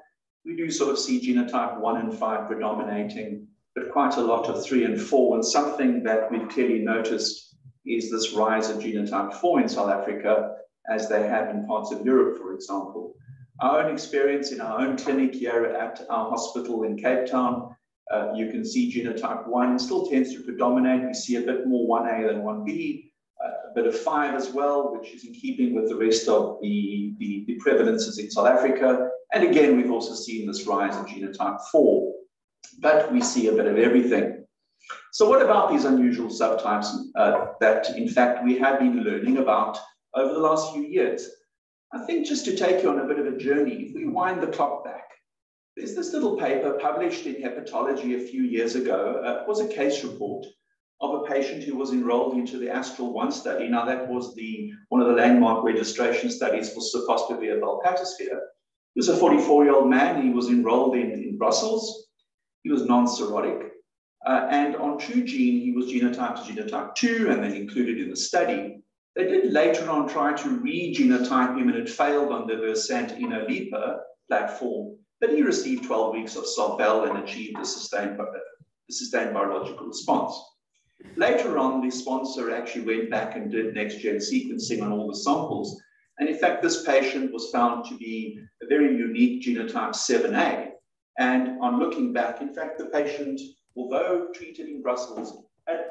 we do sort of see genotype 1 and 5 predominating, but quite a lot of 3 and 4. And something that we've clearly noticed is this rise of genotype 4 in South Africa, as they have in parts of Europe, for example. Our own experience in our own clinic here at our hospital in Cape Town, You can see genotype 1 still tends to predominate. We see a bit more 1A than 1B, a bit of 5 as well, which is in keeping with the rest of the prevalences in South Africa. And again, we've also seen this rise in genotype 4, but we see a bit of everything. So what about these unusual subtypes that, in fact, we have been learning about over the last few years? I think just to take you on a bit of a journey, if we wind the clock back, there's this little paper published in Hepatology a few years ago. It was a case report of a patient who was enrolled into the Asld 1 study. Now, that was one of the landmark registration studies for Sub-Saharan Hepatitis. He was a 44-year-old man. He was enrolled in Brussels. He was non-cirrhotic. And on TrueGene, he was genotyped to genotype 2 and then included in the study. They did later on try to re-genotype him, and it failed on the Versant Inolipa platform. But he received 12 weeks of Sob-Bel and achieved a sustained virological response. Later on, the sponsor actually went back and did next-gen sequencing on all the samples. And in fact, this patient was found to be a very unique genotype 7A. And on looking back, in fact, the patient, although treated in Brussels,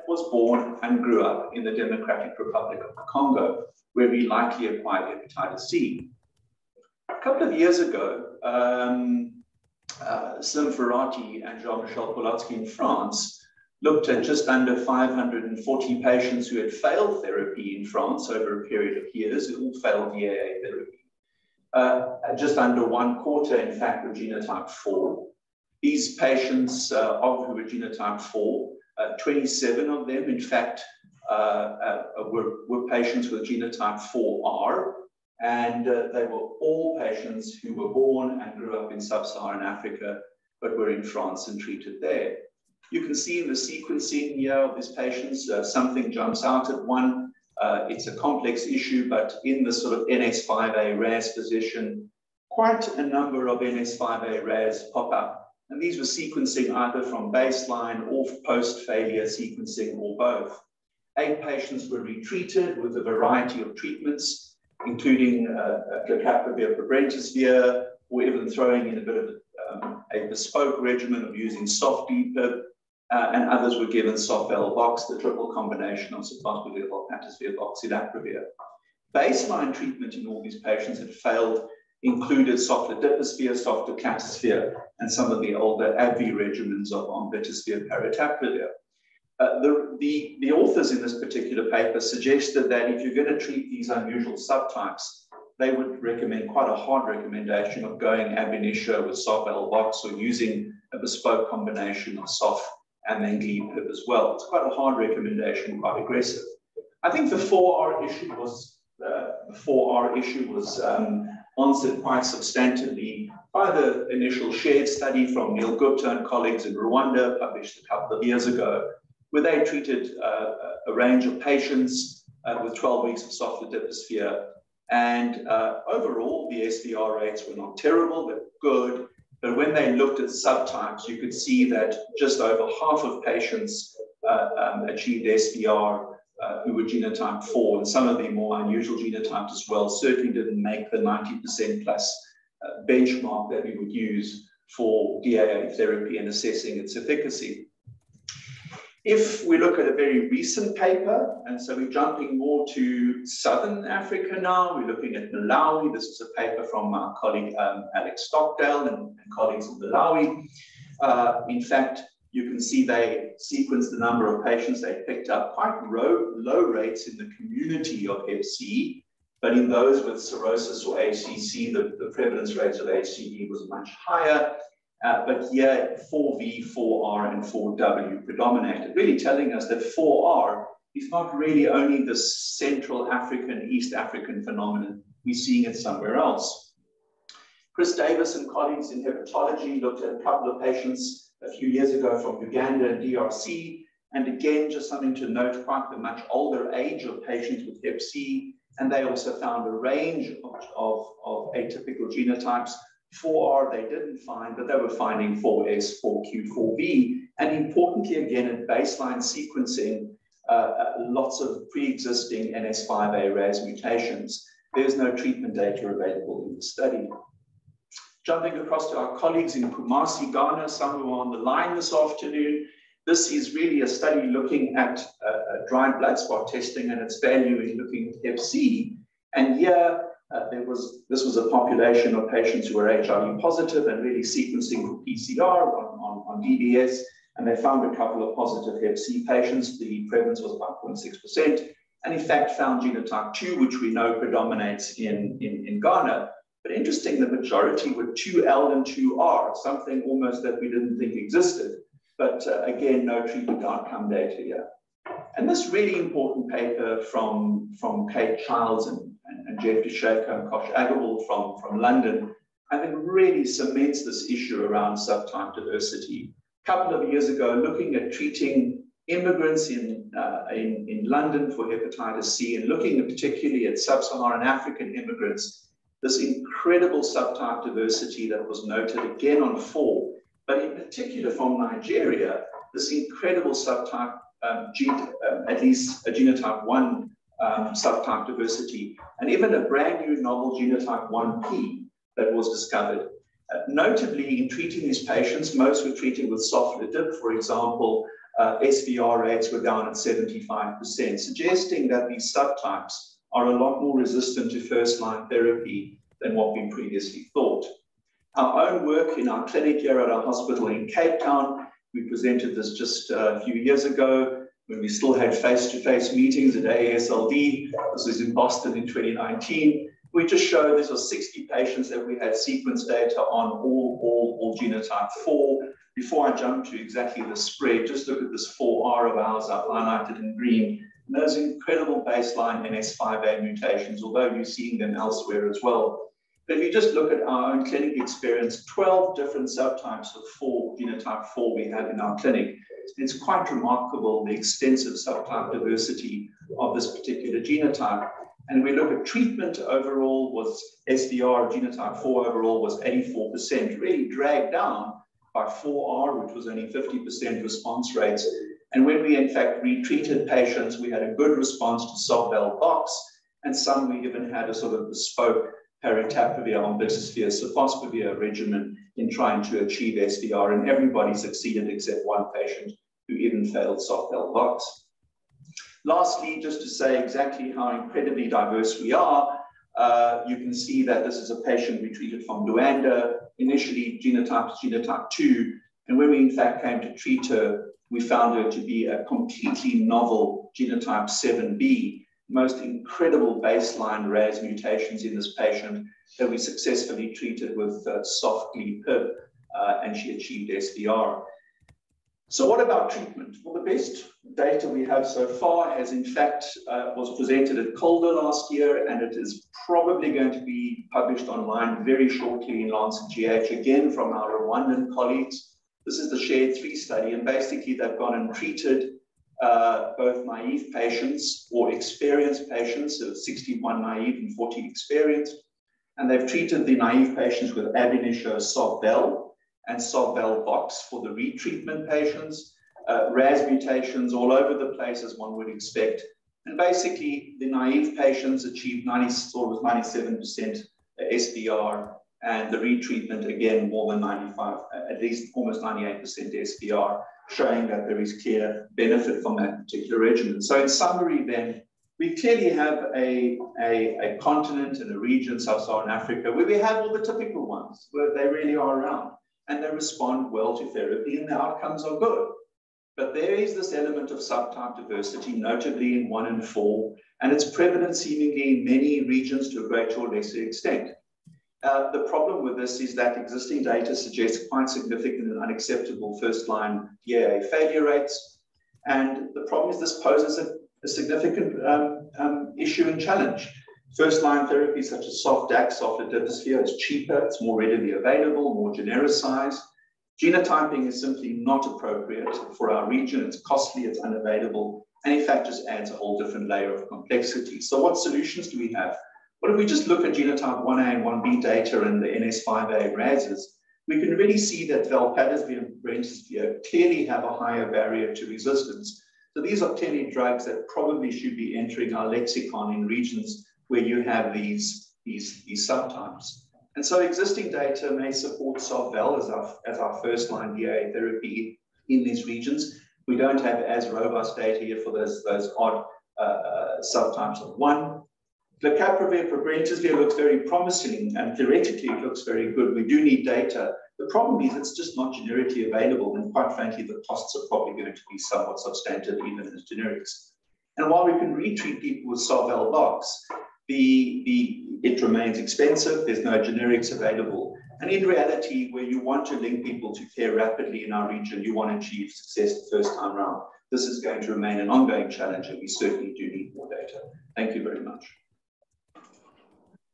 was born and grew up in the Democratic Republic of the Congo, where he likely acquired hepatitis C. A couple of years ago, Slim Ferrati and Jean-Michel Polotsky in France looked at just under 540 patients who had failed therapy in France over a period of years, who all failed DAA therapy. Just under 1/4, in fact, were genotype 4. These patients who were genotype 4, 27 of them, in fact, were patients with genotype 4R, and they were all patients who were born and grew up in Sub-Saharan Africa, but were in France and treated there. You can see in the sequencing here of these patients, something jumps out at one. It's a complex issue, but in the sort of NS5A RAS position, quite a number of NS5A RAS pop up. And these were sequencing either from baseline or post-failure sequencing or both. 8 patients were retreated with a variety of treatments, including glecaprevir, pibrentasvir, or even throwing in a bit of a bespoke regimen of using Subtype, and others were given Sob-Bel-Vox, the triple combination of sofosbuvir, valpatisvir, oxylaprovir. Baseline treatment in all these patients had failed included sofladipisvir, sofdoclatisvir, and some of the older AbbVie regimens of onbetasvir, paritaprevir. The authors in this particular paper suggested that if you're going to treat these unusual subtypes, they would recommend quite a hard recommendation of going ab initio with Sob-Bel-Vox or using a bespoke combination of Sof and then Glipib as well. It's quite a hard recommendation, quite aggressive. I think the 4R issue was answered quite substantively by the initial shared study from Neil Gupta and colleagues in Rwanda, published a couple of years ago, where they treated a range of patients with 12 weeks of sofladipisvir. And overall, the SVR rates were not terrible, but good. But when they looked at subtypes, you could see that just over half of patients achieved SVR who were genotype 4, and some of the more unusual genotypes as well certainly didn't make the 90% plus benchmark that we would use for DAA therapy and assessing its efficacy. If we look at a very recent paper, and so we're jumping more to Southern Africa now, we're looking at Malawi. This is a paper from our colleague Alex Stockdale and colleagues in Malawi. In fact, you can see they sequenced the number of patients. They picked up quite low rates in the community of Hep C, but in those with cirrhosis or HCC, the prevalence rates of HCC was much higher. But here, 4V, 4R, and 4W predominated, really telling us that 4R is not really only the Central African, East African phenomenon. We're seeing it somewhere else. Chris Davis and colleagues in hepatology looked at a couple of patients a few years ago from Uganda and DRC. And again, just something to note, quite the much older age of patients with Hep C. And they also found a range of atypical genotypes. 4R they didn't find, but they were finding 4S, 4Q, 4V. And importantly, again, at baseline sequencing, lots of pre-existing NS5A RAS mutations. There's no treatment data available in the study. Jumping across to our colleagues in Kumasi, Ghana, some who are on the line this afternoon. This is really a study looking at dried blood spot testing and its value in looking at Hep C. And here, this was a population of patients who were HIV positive and really sequencing for PCR on DBS, and they found a couple of positive Hep C patients. The prevalence was about 0.6%, and in fact found genotype 2, which we know predominates in Ghana. But interesting, the majority were 2L and 2R, something almost that we didn't think existed. But again, no treatment outcome data here. And this really important paper from Kate Childs and Jeff DeShaker and Kosh Agarwal from London, I think really cements this issue around subtype diversity. A couple of years ago, looking at treating immigrants in London for hepatitis C and looking particularly at Sub-Saharan African immigrants, this incredible subtype diversity that was noted again on 4, but in particular from Nigeria, this incredible subtype, at least a genotype 1 subtype diversity, and even a brand new novel genotype 1P that was discovered. Notably, in treating these patients, most were treated with sofosbuvir, for example, SVR rates were down at 75%, suggesting that these subtypes are a lot more resistant to first-line therapy than what we previously thought. Our own work in our clinic here at our hospital in Cape Town, we presented this just a few years ago when we still had face-to-face meetings at Asld. This was in Boston in 2019. We just showed this was 60 patients that we had sequence data on all genotype 4. Before I jump to exactly the spread, just look at this 4R of ours I've highlighted in green. And those incredible baseline NS5A mutations, although you're seeing them elsewhere as well. But if you just look at our own clinic experience, 12 different subtypes of genotype 4 we have in our clinic. It's quite remarkable the extensive subtype diversity of this particular genotype. And if we look at treatment overall, was SVR genotype 4 overall was 84%, really dragged down by 4R, which was only 50% response rates. And when we in fact retreated patients, we had a good response to Sob-Vel-Box, and some we even had a sort of bespoke paritaprevir, ombitacivir, sofosbuvir regimen in trying to achieve SVR, and everybody succeeded except one patient who even failed Sob-Vel-Box. Lastly, just to say exactly how incredibly diverse we are, you can see that this is a patient we treated from Luanda, initially genotype 2, and when we in fact came to treat her, we found her to be a completely novel genotype 7B, most incredible baseline RAS mutations in this patient that we successfully treated with soft-GLP, and she achieved SVR. So what about treatment? Well, the best data we have so far has in fact was presented at Calder last year, and it is probably going to be published online very shortly in Lancet GH, again from our Rwandan colleagues. This is the SHARE-3 study, and basically they've gone and treated both naive patients or experienced patients, so 61 naive and 40 experienced, and they've treated the naive patients with ab initio Sob-Vel and Sob-Vel-Box for the retreatment patients, RAS mutations all over the place as one would expect, and basically the naive patients achieved 97% SVR, and the retreatment again more than 95, at least almost 98% SVR, showing that there is clear benefit from that particular regimen. So in summary then, we clearly have a continent and a region, Sub-Saharan Africa, where we have all the typical ones, where they really are around, and they respond well to therapy and the outcomes are good. But there is this element of subtype diversity, notably in 1 and 4, and it's prevalent seemingly in many regions to a greater or lesser extent. The problem with this is that existing data suggests quite significant and unacceptable first-line DAA failure rates. And the problem is this poses a significant issue and challenge. First-line therapy such as soft-DAC, sofosbuvir, is cheaper, it's more readily available, more genericized. Genotyping is simply not appropriate for our region. It's costly, it's unavailable, and in fact just adds a whole different layer of complexity. So what solutions do we have? Well, if we just look at genotype 1A and 1B data and the NS5A RASs, we can really see that valproatin and remdesivir clearly have a higher barrier to resistance. So these are clearly drugs that probably should be entering our lexicon in regions where you have these subtypes. And so existing data may support Sov-Vel as our first-line DAA therapy in these regions. We don't have as robust data here for those odd subtypes of 1. Glecaprevir, Progrenitosvir looks very promising, and theoretically it looks very good. We do need data. The problem is it's just not generically available, and quite frankly, the costs are probably going to be somewhat substantive even as generics. And while we can retreat people with Sov-Vel box, it remains expensive. There's no generics available. And in reality, where you want to link people to care rapidly in our region, you want to achieve success the first time round. This is going to remain an ongoing challenge, and we certainly do need more data. Thank you very much.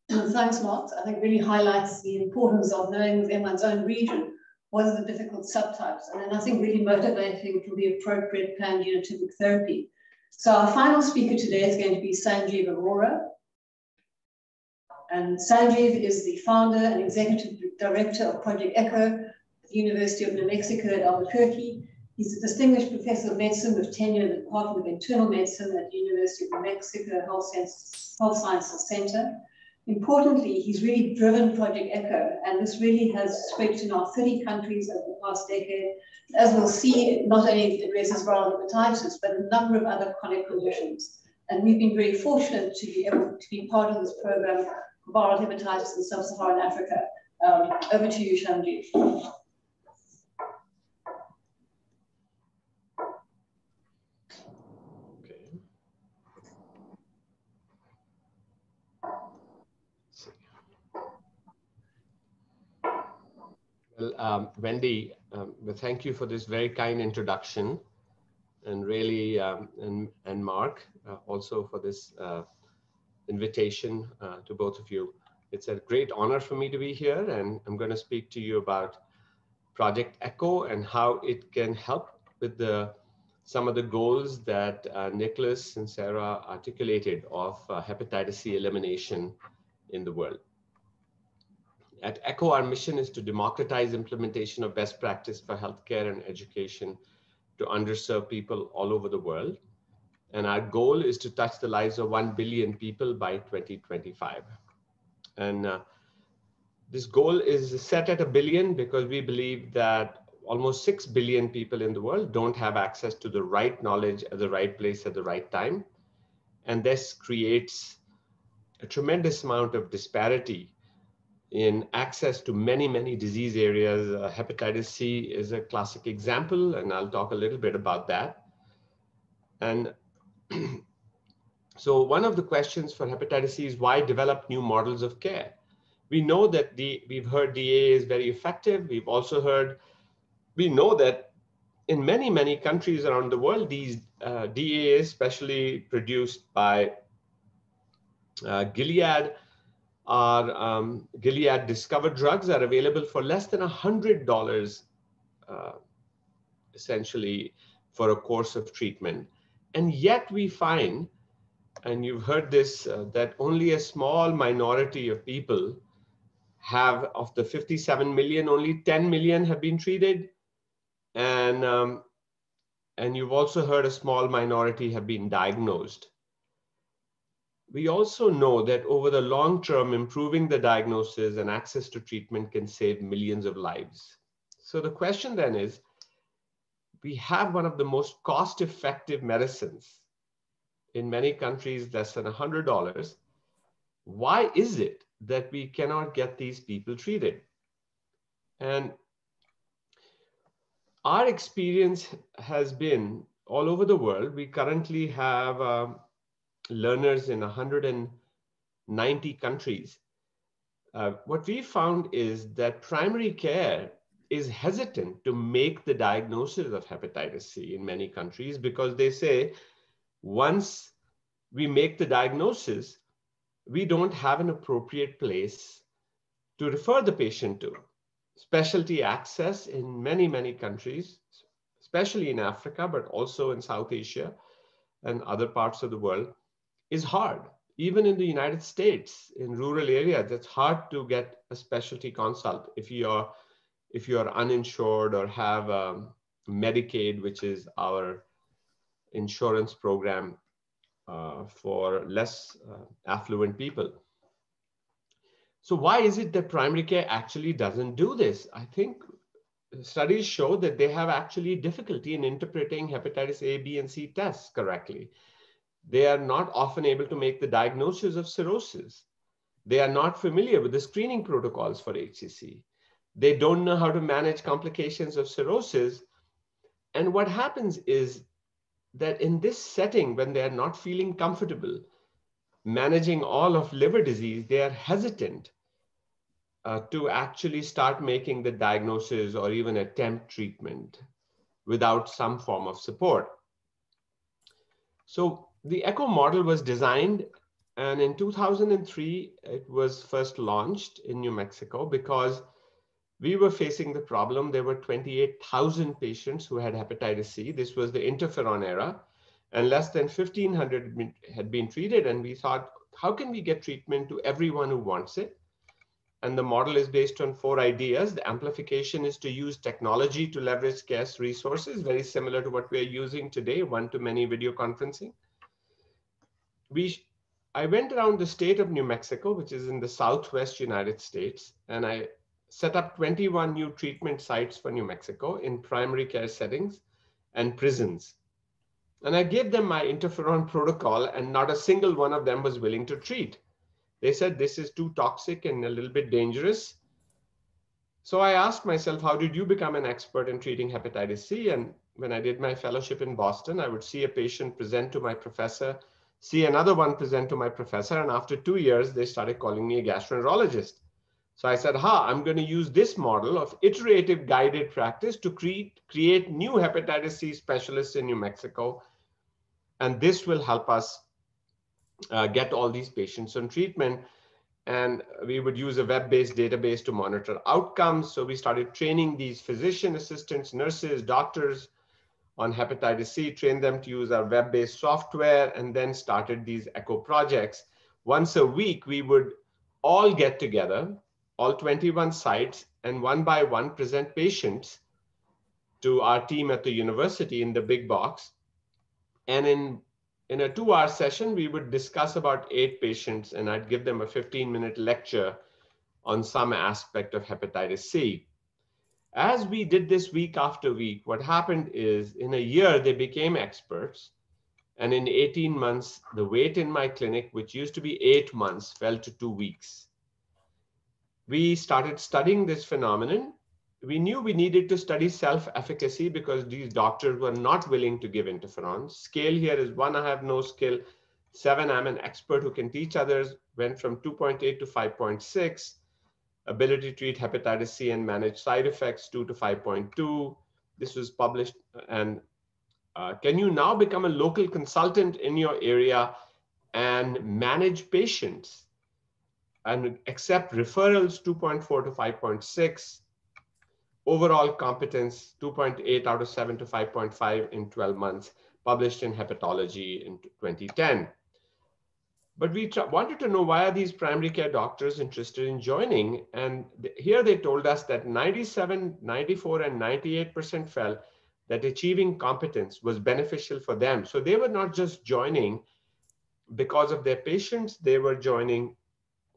Thanks, Mark. I think really highlights the importance of knowing within one's own region what are the difficult subtypes, and then I think really motivating for the appropriate pan-genotypic therapy. So our final speaker today is going to be Sanjeev Arora. And Sanjeev is the founder and executive director of Project ECHO at the University of New Mexico at Albuquerque. He's a distinguished professor of medicine with tenure in the Department of Internal Medicine at the University of New Mexico Health Sciences Center. Importantly, he's really driven Project ECHO, and this really has spread to now 30 countries over the past decade. As we'll see, not only addresses viral hepatitis, but a number of other chronic conditions. And we've been very fortunate to be able to be part of this program for viral hepatitis in Sub-Saharan Africa. Over to you, Sanjeev. Well, Wendy, thank you for this very kind introduction, and really, and Mark, also for this invitation to both of you. It's a great honor for me to be here, and I'm going to speak to you about Project ECHO and how it can help with some of the goals that Nicholas and Sarah articulated of hepatitis C elimination in the world. At ECHO, our mission is to democratize implementation of best practice for healthcare and education to underserved people all over the world. And our goal is to touch the lives of 1 billion people by 2025. And this goal is set at 1 billion because we believe that almost 6 billion people in the world don't have access to the right knowledge at the right place at the right time. And this creates a tremendous amount of disparity in access to many, many disease areas. Hepatitis C is a classic example, and I'll talk a little bit about that. And so one of the questions for hepatitis C is why develop new models of care? We know that we've heard DAA is very effective. We've also heard, we know that in many, many countries around the world, these DAAs, especially produced by Gilead, Gilead discovered drugs are available for less than $100 essentially for a course of treatment. And yet we find, and you've heard this, that only a small minority of people have, of the 57 million, only 10 million have been treated. And you've also heard a small minority have been diagnosed. We also know that over the long term, improving the diagnosis and access to treatment can save millions of lives. So the question then is, we have one of the most cost-effective medicines in many countries, less than $100. Why is it that we cannot get these people treated? And our experience has been all over the world. We currently have learners in 190 countries. What we found is that primary care is hesitant to make the diagnosis of hepatitis C in many countries because they say, once we make the diagnosis, we don't have an appropriate place to refer the patient to. Specialty access in many, many countries, especially in Africa, but also in South Asia and other parts of the world, is hard. Even in the United States, in rural areas, it's hard to get a specialty consult if you are uninsured or have Medicaid, which is our insurance program for less affluent people. So why is it that primary care actually doesn't do this? I think studies show that they have actually difficulty in interpreting hepatitis A, B, and C tests correctly. They are not often able to make the diagnosis of cirrhosis. They are not familiar with the screening protocols for HCC. They don't know how to manage complications of cirrhosis. And what happens is that in this setting, when they are not feeling comfortable managing all of liver disease, they are hesitant to actually start making the diagnosis or even attempt treatment without some form of support. So the ECHO model was designed, and in 2003, it was first launched in New Mexico because we were facing the problem. There were 28,000 patients who had hepatitis C. This was the interferon era, and less than 1,500 had been treated. And we thought, how can we get treatment to everyone who wants it? And the model is based on 4 ideas. The amplification is to use technology to leverage scarce resources, very similar to what we're using today, one-to-many video conferencing. I went around the state of New Mexico, which is in the Southwest United States, and I set up 21 new treatment sites for New Mexico in primary care settings and prisons. And I gave them my interferon protocol, and not a single one of them was willing to treat. They said, this is too toxic and a little bit dangerous. So I asked myself, how did you become an expert in treating hepatitis C? And when I did my fellowship in Boston, I would see a patient present to my professor, see another one present to my professor. And after 2 years, they started calling me a gastroenterologist. So I said, I'm going to use this model of iterative guided practice to create new hepatitis C specialists in New Mexico. And this will help us get all these patients on treatment. And we would use a web-based database to monitor outcomes. So we started training these physician assistants, nurses, doctors on hepatitis C, trained them to use our web-based software, and then started these ECHO projects. Once a week, we would all get together, all 21 sites, and one by one present patients to our team at the university in the big box. And in a 2-hour session, we would discuss about 8 patients, and I'd give them a 15-minute lecture on some aspect of hepatitis C. As we did this week after week, what happened is in a year, they became experts. And in 18 months, the wait in my clinic, which used to be 8 months, fell to 2 weeks. We started studying this phenomenon. We knew we needed to study self-efficacy because these doctors were not willing to give interferons. Scale here is 1, I have no skill. 7, I'm an expert who can teach others. Went from 2.8 to 5.6. Ability to treat hepatitis C and manage side effects, 2 to 5.2. This was published. And can you now become a local consultant in your area and manage patients and accept referrals, 2.4 to 5.6. Overall competence, 2.8 out of 7 to 5.5 in 12 months, published in Hepatology in 2010. But we wanted to know, why are these primary care doctors interested in joining? And here they told us that 97, 94, and 98% felt that achieving competence was beneficial for them. So they were not just joining because of their patients, they were joining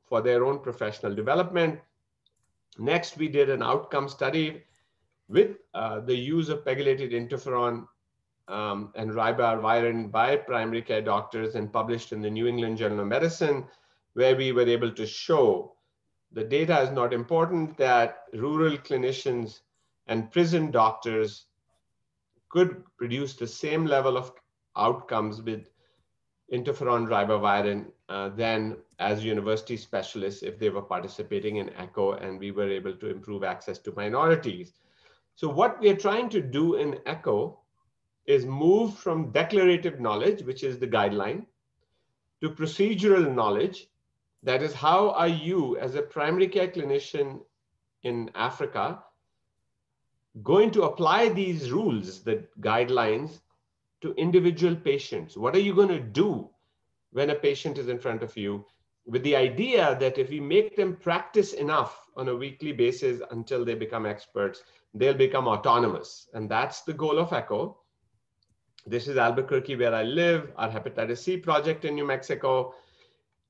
for their own professional development. Next, we did an outcome study with the use of pegylated interferon and ribavirin by primary care doctors, and published in the New England Journal of Medicine, where we were able to show the data is not important, that rural clinicians and prison doctors could produce the same level of outcomes with interferon ribavirin than as university specialists if they were participating in ECHO, and we were able to improve access to minorities. So what we are trying to do in ECHO is move from declarative knowledge, which is the guideline, to procedural knowledge. That is, how are you as a primary care clinician in Africa going to apply these rules, the guidelines, to individual patients? What are you going to do when a patient is in front of you, with the idea that if we make them practice enough on a weekly basis until they become experts, they'll become autonomous. And that's the goal of ECHO. This is Albuquerque, where I live, our hepatitis C project in New Mexico.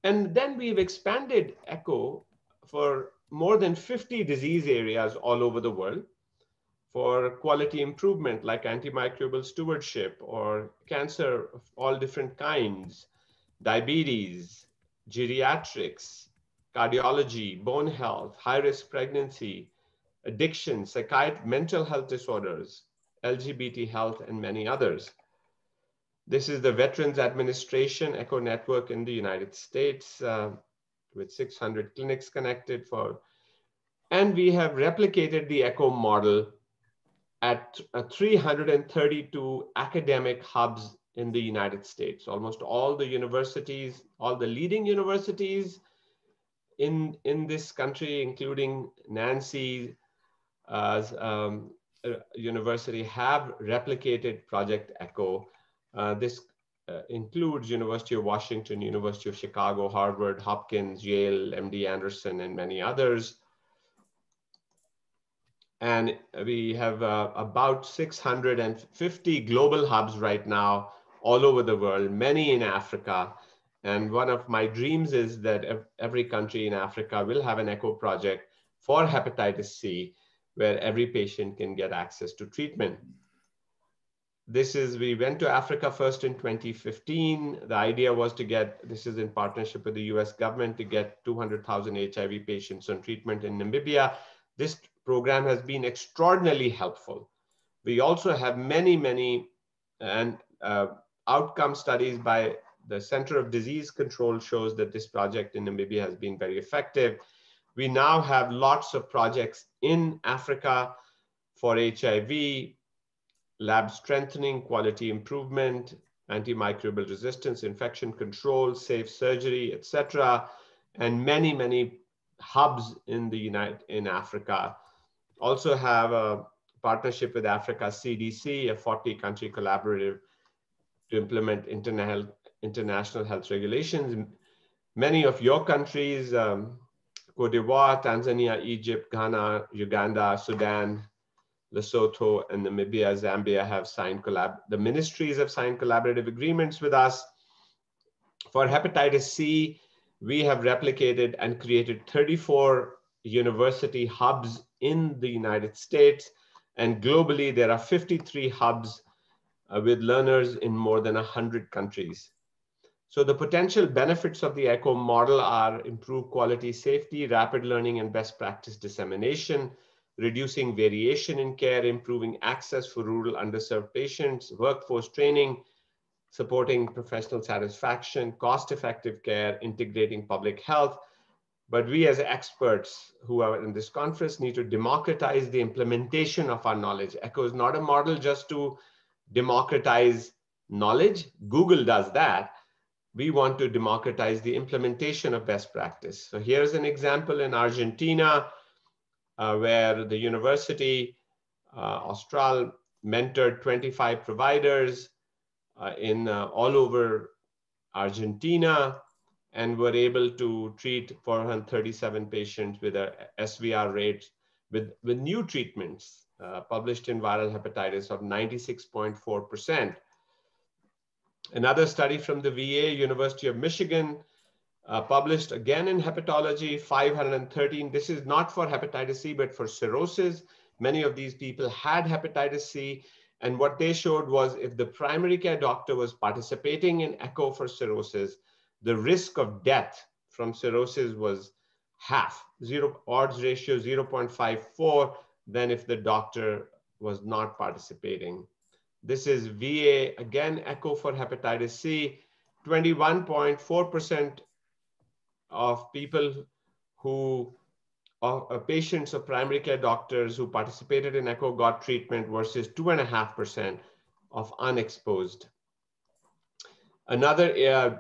And then we've expanded ECHO for more than 50 disease areas all over the world, for quality improvement like antimicrobial stewardship or cancer of all different kinds, diabetes, geriatrics, cardiology, bone health, high-risk pregnancy, addiction, psychiatry, mental health disorders, LGBT health, and many others. This is the Veterans Administration ECHO network in the United States with 600 clinics connected for, and we have replicated the ECHO model at 332 academic hubs in the United States. Almost all the universities, all the leading universities in this country, including Nancy's university, have replicated Project ECHO. This includes University of Washington, University of Chicago, Harvard, Hopkins, Yale, MD Anderson, and many others. And we have about 650 global hubs right now all over the world, many in Africa. And one of my dreams is that every country in Africa will have an ECHO project for hepatitis C, where every patient can get access to treatment. We went to Africa first in 2015. The idea was to get, this is in partnership with the US government, to get 200,000 HIV patients on treatment in Namibia. This program has been extraordinarily helpful. We also have many outcome studies by the Center of Disease Control shows that this project in Namibia has been very effective. We now have lots of projects in Africa for HIV, lab strengthening, quality improvement, antimicrobial resistance, infection control, safe surgery, etc., and many hubs in Africa. Also have a partnership with Africa CDC, a 40-country collaborative to implement international health regulations. Many of your countries, Cote d'Ivoire, Tanzania, Egypt, Ghana, Uganda, Sudan, Lesotho, and Namibia, Zambia have signed the ministries have signed collaborative agreements with us. For hepatitis C, we have replicated and created 34 university hubs in the United States, and globally there are 53 hubs with learners in more than 100 countries. So the potential benefits of the ECHO model are improved quality safety, rapid learning and best practice dissemination, reducing variation in care, improving access for rural underserved patients, workforce training, supporting professional satisfaction, cost-effective care, integrating public health. But we as experts who are in this conference need to democratize the implementation of our knowledge. ECHO is not a model just to democratize knowledge. Google does that. We want to democratize the implementation of best practice. So here's an example in Argentina, where the university, Asld, mentored 25 providers in all over Argentina, and were able to treat 437 patients with a SVR rate with new treatments published in Viral Hepatitis of 96.4%. Another study from the VA, University of Michigan, published again in hepatology, 513. This is not for hepatitis C, but for cirrhosis. Many of these people had hepatitis C. And what they showed was if the primary care doctor was participating in ECHO for cirrhosis, the risk of death from cirrhosis was half, odds ratio 0.54 than if the doctor was not participating. This is VA, again, ECHO for hepatitis C, 21.4% of people patients of primary care doctors who participated in ECHO got treatment versus 2.5% of unexposed. Another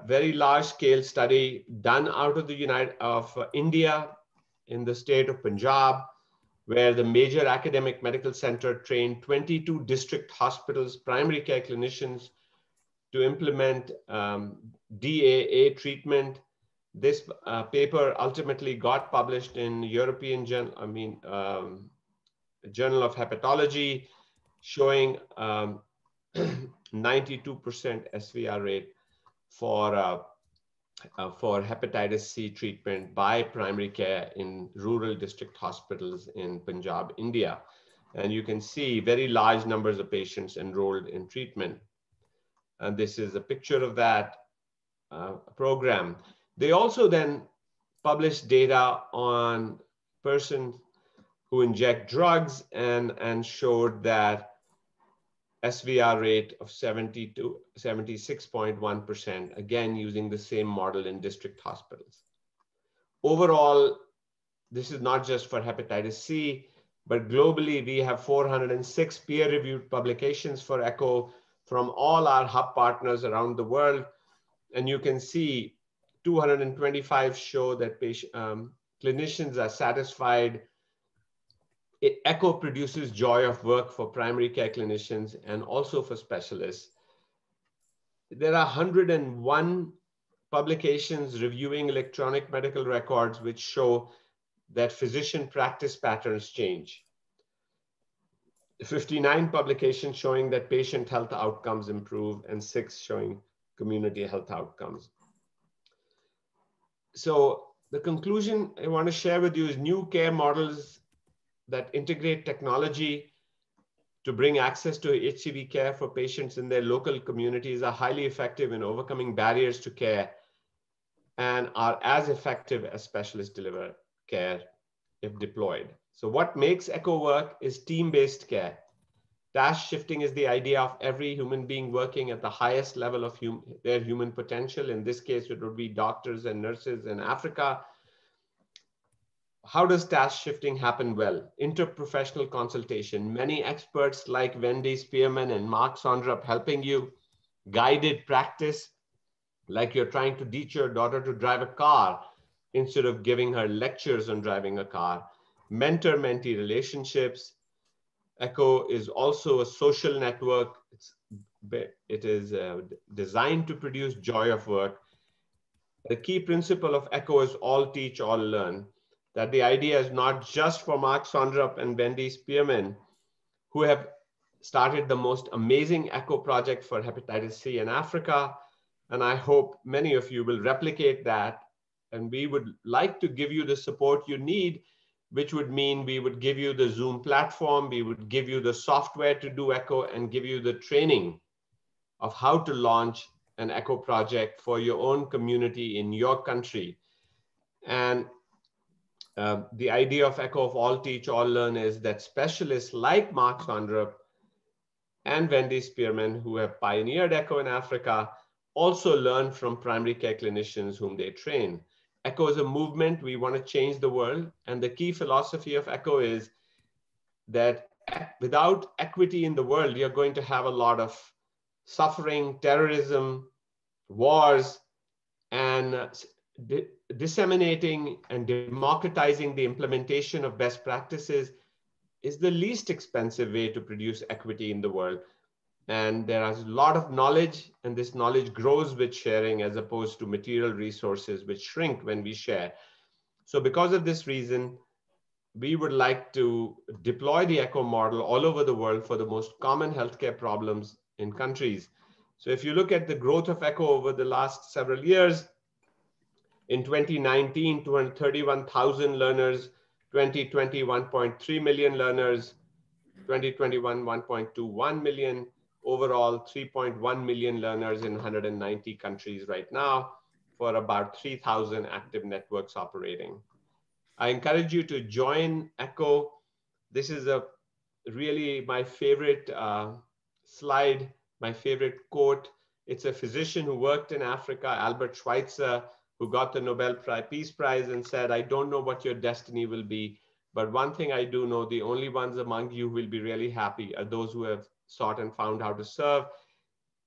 very large scale study done out of India in the state of Punjab, where the major academic medical center trained 22 district hospitals, primary care clinicians to implement DAA treatment. This paper ultimately got published in European Journal of Hepatology, showing 92% SVR rate for for hepatitis C treatment by primary care in rural district hospitals in Punjab, India. And you can see very large numbers of patients enrolled in treatment. And this is a picture of that program. They also then published data on persons who inject drugs and showed that SVR rate of 76.1%, again, using the same model in district hospitals. Overall, this is not just for hepatitis C, but globally, we have 406 peer-reviewed publications for ECHO from all our hub partners around the world. And you can see 225 show that clinicians are satisfied. ECHO produces joy of work for primary care clinicians and also for specialists. There are 101 publications reviewing electronic medical records which show that physician practice patterns change. 59 publications showing that patient health outcomes improve and 6 showing community health outcomes. So the conclusion I want to share with you is new care models that integrate technology to bring access to HCV care for patients in their local communities are highly effective in overcoming barriers to care and are as effective as specialist delivered care if deployed. So what makes ECHO work is team-based care. Task shifting is the idea of every human being working at the highest level of their human potential. In this case, it would be doctors and nurses in Africa. How does task shifting happen well? Interprofessional consultation. Many experts like Wendy Spearman and Mark Sondrup helping you. Guided practice, like you're trying to teach your daughter to drive a car instead of giving her lectures on driving a car. Mentor-Mentee Relationships. ECHO is also a social network. It is designed to produce joy of work. The key principle of ECHO is all teach, all learn. That the idea is not just for Mark Sondrup and Wendy Spearman, who have started the most amazing ECHO project for hepatitis C in Africa. And I hope many of you will replicate that. And we would like to give you the support you need, which would mean we would give you the Zoom platform, we would give you the software to do ECHO, and give you the training of how to launch an ECHO project for your own community in your country. And the idea of ECHO of all teach, all learn is that specialists like Mark Sondrup and Wendy Spearman, who have pioneered ECHO in Africa, also learn from primary care clinicians whom they train. ECHO is a movement. We want to change the world. And the key philosophy of ECHO is that without equity in the world, you're going to have a lot of suffering, terrorism, wars, and disseminating and democratizing the implementation of best practices is the least expensive way to produce equity in the world. And there is a lot of knowledge, and this knowledge grows with sharing as opposed to material resources which shrink when we share. So because of this reason, we would like to deploy the ECHO model all over the world for the most common healthcare problems in countries. So if you look at the growth of ECHO over the last several years, in 2019, 231,000 learners, 2020, 1.3 million learners, 2021, 1.21 million, overall 3.1 million learners in 190 countries right now for about 3,000 active networks operating. I encourage you to join ECHO. This is really my favorite slide, my favorite quote. It's a physician who worked in Africa, Albert Schweitzer, who got the Nobel Peace Prize and said, "I don't know what your destiny will be, but one thing I do know, the only ones among you who will be really happy are those who have sought and found how to serve."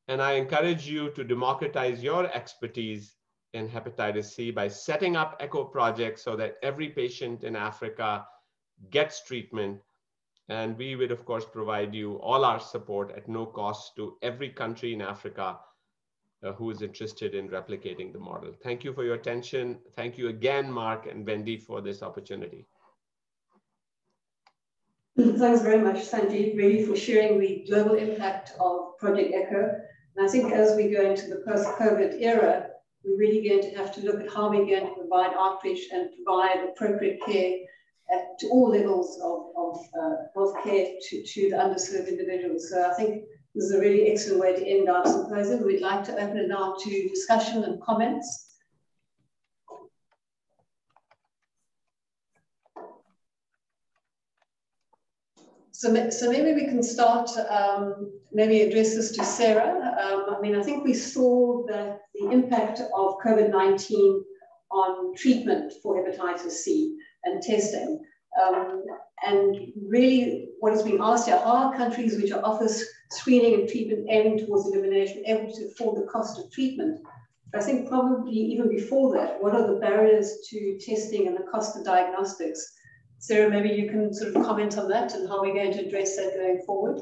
And I encourage you to democratize your expertise in hepatitis C by setting up ECHO projects so that every patient in Africa gets treatment. And we would, of course, provide you all our support at no cost to every country in Africa who is interested in replicating the model. Thank you for your attention. Thank you again, Mark and Wendy, for this opportunity. Thanks very much, Sanjeev, really for sharing the global impact of Project ECHO. And I think as we go into the post-COVID era, we're really going to have to look at how we're going to provide outreach and provide appropriate care to all levels of healthcare to the underserved individuals. So I think this is a really excellent way to end our symposium. We'd like to open it now to discussion and comments. So maybe we can start, maybe address this to Sarah. I mean, I think we saw that the impact of COVID-19 on treatment for hepatitis C and testing. And really what is being asked here, are countries which are offering screening and treatment aiming towards elimination able to afford the cost of treatment? I think probably even before that, what are the barriers to testing and the cost of diagnostics? Sarah, maybe you can sort of comment on that and how we're going to address that going forward.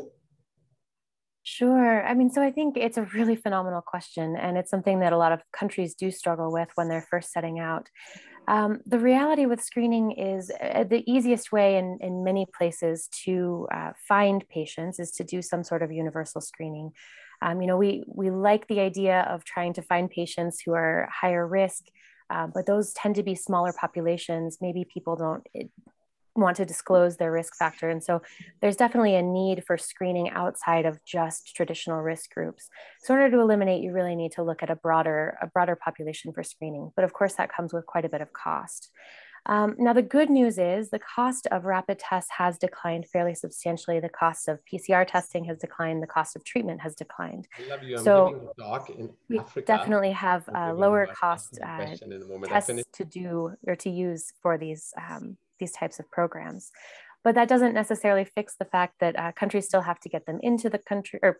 Sure. I mean, so I think it's a really phenomenal question, and it's something that a lot of countries do struggle with when they're first setting out. The reality with screening is the easiest way in many places to find patients is to do some sort of universal screening. You know, we like the idea of trying to find patients who are higher risk, but those tend to be smaller populations. Maybe people don't want to disclose their risk factor. And so there's definitely a need for screening outside of just traditional risk groups. So in order to eliminate, you really need to look at a broader population for screening. But of course, that comes with quite a bit of cost. Now, the good news is the cost of rapid tests has declined fairly substantially. The cost of PCR testing has declined. The cost of treatment has declined. I love you. I'm so giving a talk in we Africa. definitely have lower cost tests to do or to use for these types of programs. But that doesn't necessarily fix the fact that countries still have to get them into the country, or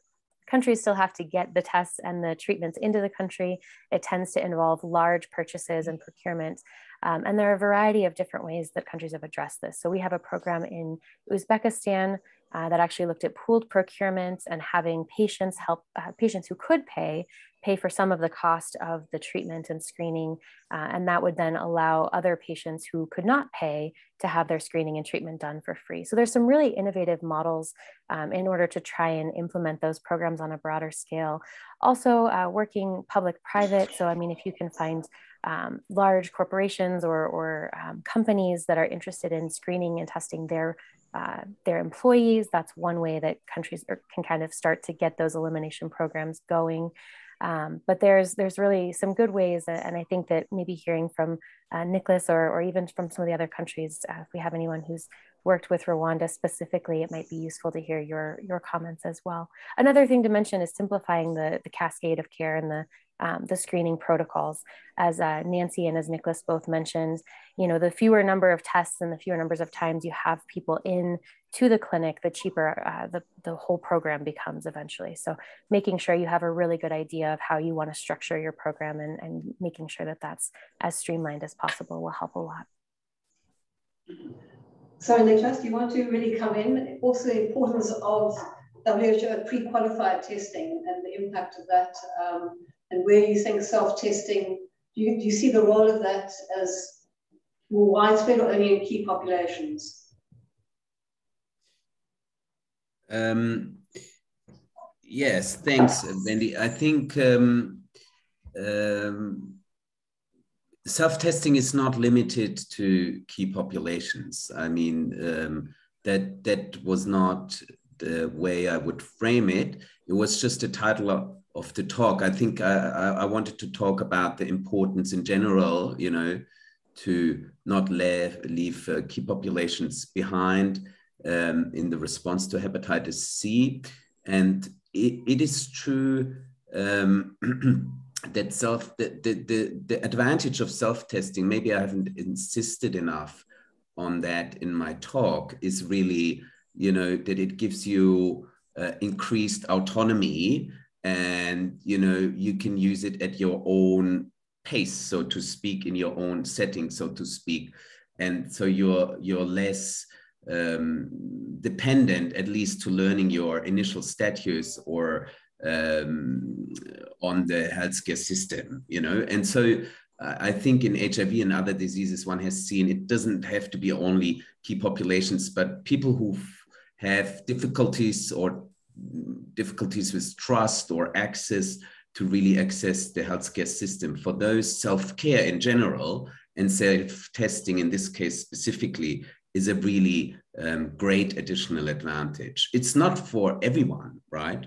countries still have to get the tests and the treatments into the country. It tends to involve large purchases and procurement. And there are a variety of different ways that countries have addressed this. So we have a program in Uzbekistan that actually looked at pooled procurement and having patients help patients who could pay for some of the cost of the treatment and screening. And that would then allow other patients who could not pay to have their screening and treatment done for free. So there's some really innovative models in order to try and implement those programs on a broader scale. Also working public-private. So I mean, if you can find large corporations or companies that are interested in screening and testing their employees, that's one way that countries can kind of start to get those elimination programs going. But there's really some good ways, and I think that maybe hearing from Nicholas or even from some of the other countries, if we have anyone who's worked with Rwanda specifically, it might be useful to hear your comments as well. Another thing to mention is simplifying the cascade of care and the screening protocols. As Nancy and as Nicholas both mentioned, you know, the fewer number of tests and the fewer numbers of times you have people in to the clinic, the cheaper the whole program becomes eventually. So making sure you have a really good idea of how you want to structure your program and making sure that that's as streamlined as possible will help a lot. So Nicholas, do you want to really come in? Also the importance of WHO pre-qualified testing and the impact of that, and where you think self-testing, do you see the role of that as more widespread or only in key populations? Yes, thanks, Wendy. I think self-testing is not limited to key populations. I mean, that was not the way I would frame it. It was just a title of the talk. I think I wanted to talk about the importance in general, you know, to not leave key populations behind in the response to hepatitis C. And it is true that the advantage of self-testing, maybe I haven't insisted enough on that in my talk, is really, you know, that it gives you increased autonomy, and, you know, you can use it at your own pace, so to speak, in your own setting, so to speak. And so you're less dependent, at least to learning your initial status or on the healthcare system, you know. And so I think in HIV and other diseases, one has seen it doesn't have to be only key populations, but people who have difficulties with trust or access to really access the healthcare system. For those, self-care in general and self-testing in this case specifically is a really great additional advantage. It's not for everyone, right?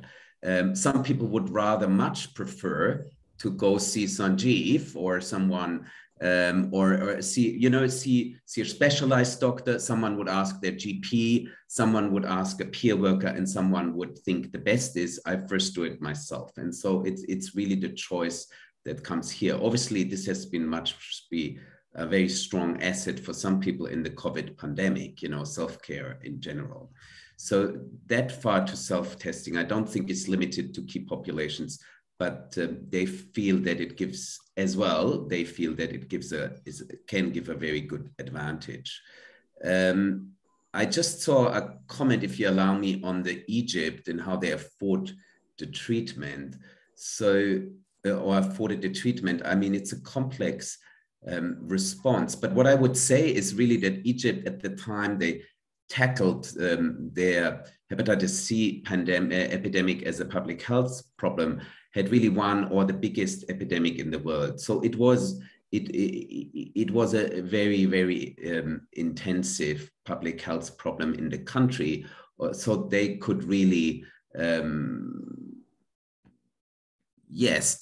Some people would rather much prefer to go see Sanjeev or someone, or see a specialized doctor. Someone would ask their GP, someone would ask a peer worker, and someone would think the best is I first do it myself. And so it's really the choice that comes here. Obviously, this has been a very strong asset for some people in the COVID pandemic, self-care in general. So that far to self-testing, I don't think it's limited to key populations, but they feel that it gives as well, they feel that it can give a very good advantage. I just saw a comment, if you allow me, on the Egypt and how they afford the treatment. Or afforded the treatment. I mean, it's a complex response, but what I would say is really that Egypt at the time they tackled their hepatitis C epidemic as a public health problem, had really one or the biggest epidemic in the world. So it was a very, very intensive public health problem in the country. So they could really,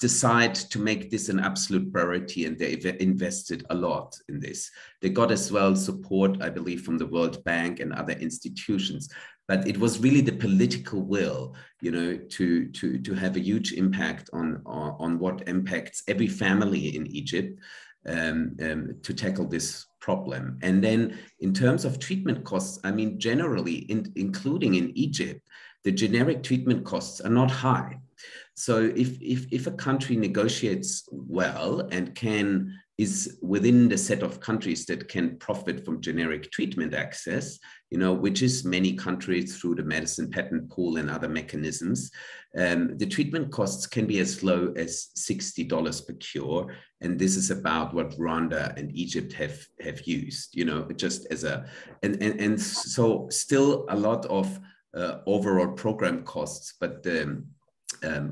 decide to make this an absolute priority, and they invested a lot in this. They got as well support, I believe, from the World Bank and other institutions. But it was really the political will, to have a huge impact on what impacts every family in Egypt to tackle this problem. And then in terms of treatment costs, I mean, generally, including in Egypt, the generic treatment costs are not high. So if a country negotiates well and is within the set of countries that can profit from generic treatment access, which is many countries through the medicine patent pool and other mechanisms, the treatment costs can be as low as $60 per cure. And this is about what Rwanda and Egypt have used, just as and so still a lot of overall program costs, but the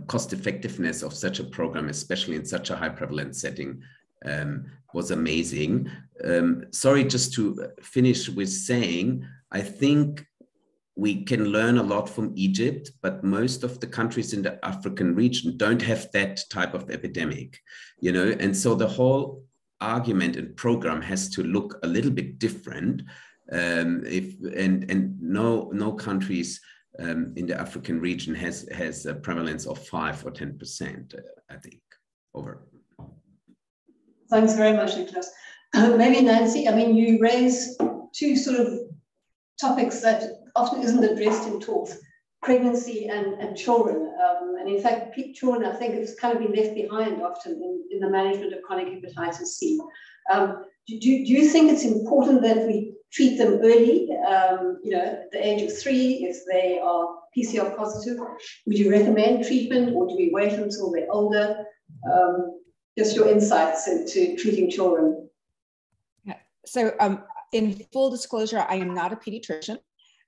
cost effectiveness of such a program, especially in such a high prevalence setting, was amazing. Sorry, just to finish with saying, I think we can learn a lot from Egypt, but most of the countries in the African region don't have that type of epidemic, and so the whole argument and program has to look a little bit different. No countries in the African region has a prevalence of 5 or 10%, I think, over. Thanks very much, Nicholas. Maybe Nancy, I mean, you raise two sort of topics that often isn't addressed in talks, pregnancy and children. And in fact, children, I think, have kind of been left behind often in the management of chronic hepatitis C. Do you think it's important that we treat them early, at the age of 3, if they are PCR positive? Would you recommend treatment, or do we wait until they're older? Just your insights into treating children. Yeah. So in full disclosure, I am not a pediatrician.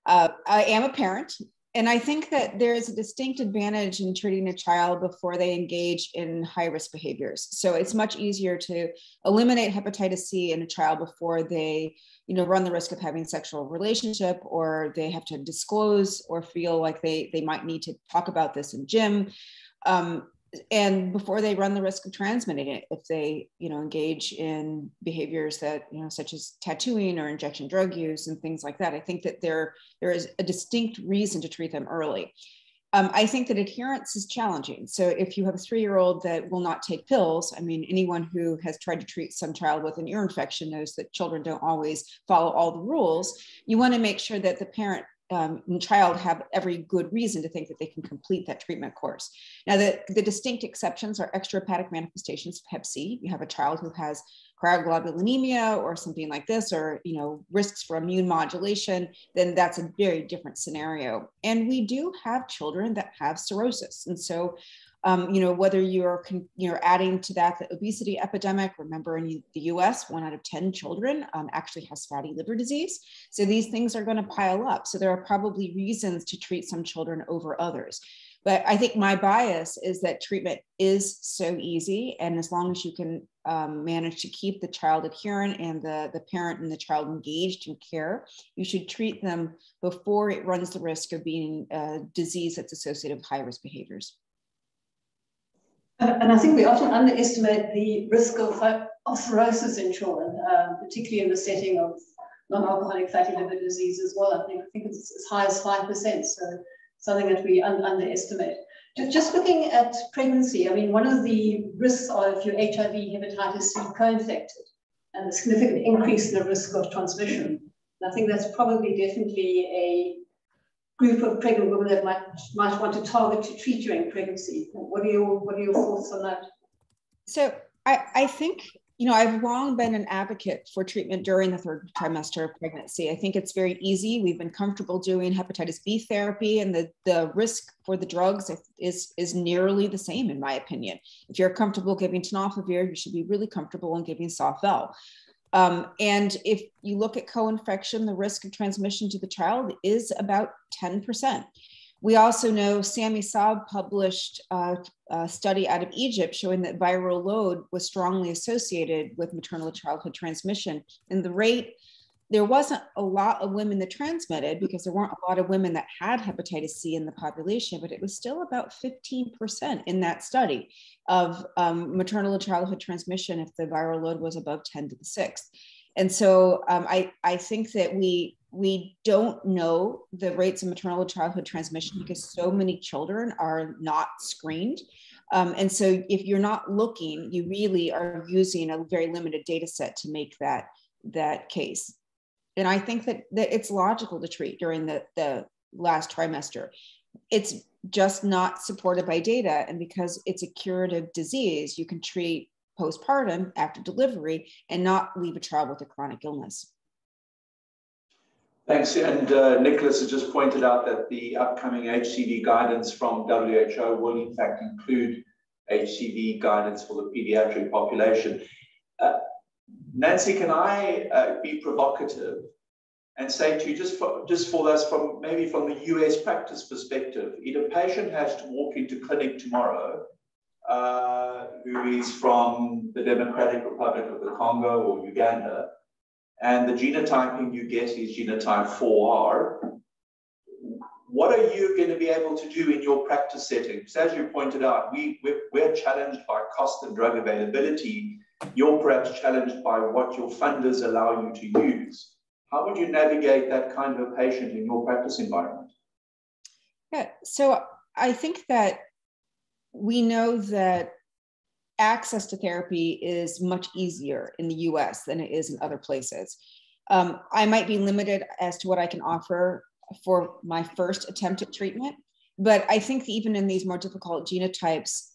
I am a parent. And I think that there is a distinct advantage in treating a child before they engage in high-risk behaviors. So it's much easier to eliminate hepatitis C in a child before they, run the risk of having sexual relationship, or they have to disclose or feel like they might need to talk about this in gym. And before they run the risk of transmitting it, if they, engage in behaviors that, such as tattooing or injection drug use and things like that, I think that there is a distinct reason to treat them early. I think that adherence is challenging. So if you have a 3-year-old that will not take pills, I mean, anyone who has tried to treat some child with an ear infection knows that children don't always follow all the rules. You want to make sure that the parent and child have every good reason to think that they can complete that treatment course. Now, the distinct exceptions are extrahepatic manifestations of Hep C. You have a child who has cryoglobulinemia or something like this, or risks for immune modulation, then that's a very different scenario. And we do have children that have cirrhosis. And so whether you're adding to that the obesity epidemic, remember in the US, 1 out of 10 children actually has fatty liver disease. So these things are going to pile up. So there are probably reasons to treat some children over others. But I think my bias is that treatment is so easy. And as long as you can manage to keep the child adherent and the parent and the child engaged in care, you should treat them before it runs the risk of being a disease that's associated with high-risk behaviors. And I think we often underestimate the risk of cirrhosis in children, particularly in the setting of non-alcoholic fatty liver disease as well. I think it's as high as 5%, so something that we underestimate. Just looking at pregnancy, I mean, one of the risks are if you're HIV, hepatitis C co-infected, and the significant increase in the risk of transmission. And I think that's probably definitely a group of pregnant women that might want to target to treat during pregnancy. What are your thoughts on that? So I think, you know, I've long been an advocate for treatment during the third trimester of pregnancy. I think it's very easy. We've been comfortable doing hepatitis B therapy, and the risk for the drugs is nearly the same, in my opinion. If you're comfortable giving tenofovir, you should be really comfortable in giving Soft-Vel. And if you look at co-infection, the risk of transmission to the child is about 10%. We also know Sami Saab published a study out of Egypt showing that viral load was strongly associated with maternal to childhood transmission. And the rate, there wasn't a lot of women that transmitted because there weren't a lot of women that had hepatitis C in the population, but it was still about 15% in that study of maternal to childhood transmission if the viral load was above 10 to the 6th. And so I think that we don't know the rates of maternal to childhood transmission because so many children are not screened. And so if you're not looking, you really are using a very limited data set to make that case. And I think that it's logical to treat during the last trimester. It's just not supported by data. And because it's a curative disease, you can treat postpartum after delivery and not leave a child with a chronic illness. Thanks. And Nicholas has just pointed out that the upcoming HCV guidance from WHO will in fact include HCV guidance for the pediatric population. Nancy, can I be provocative and say to you, just for us, maybe from the US practice perspective, if a patient has to walk into clinic tomorrow who is from the Democratic Republic of the Congo or Uganda, and the genotyping you get is genotype 4R, what are you going to be able to do in your practice setting? Because as you pointed out, we're challenged by cost and drug availability. You're perhaps challenged by what your funders allow you to use. How would you navigate that kind of a patient in your practice environment? Yeah, so I think that we know that access to therapy is much easier in the US than it is in other places. I might be limited as to what I can offer for my first attempt at treatment, but I think even in these more difficult genotypes,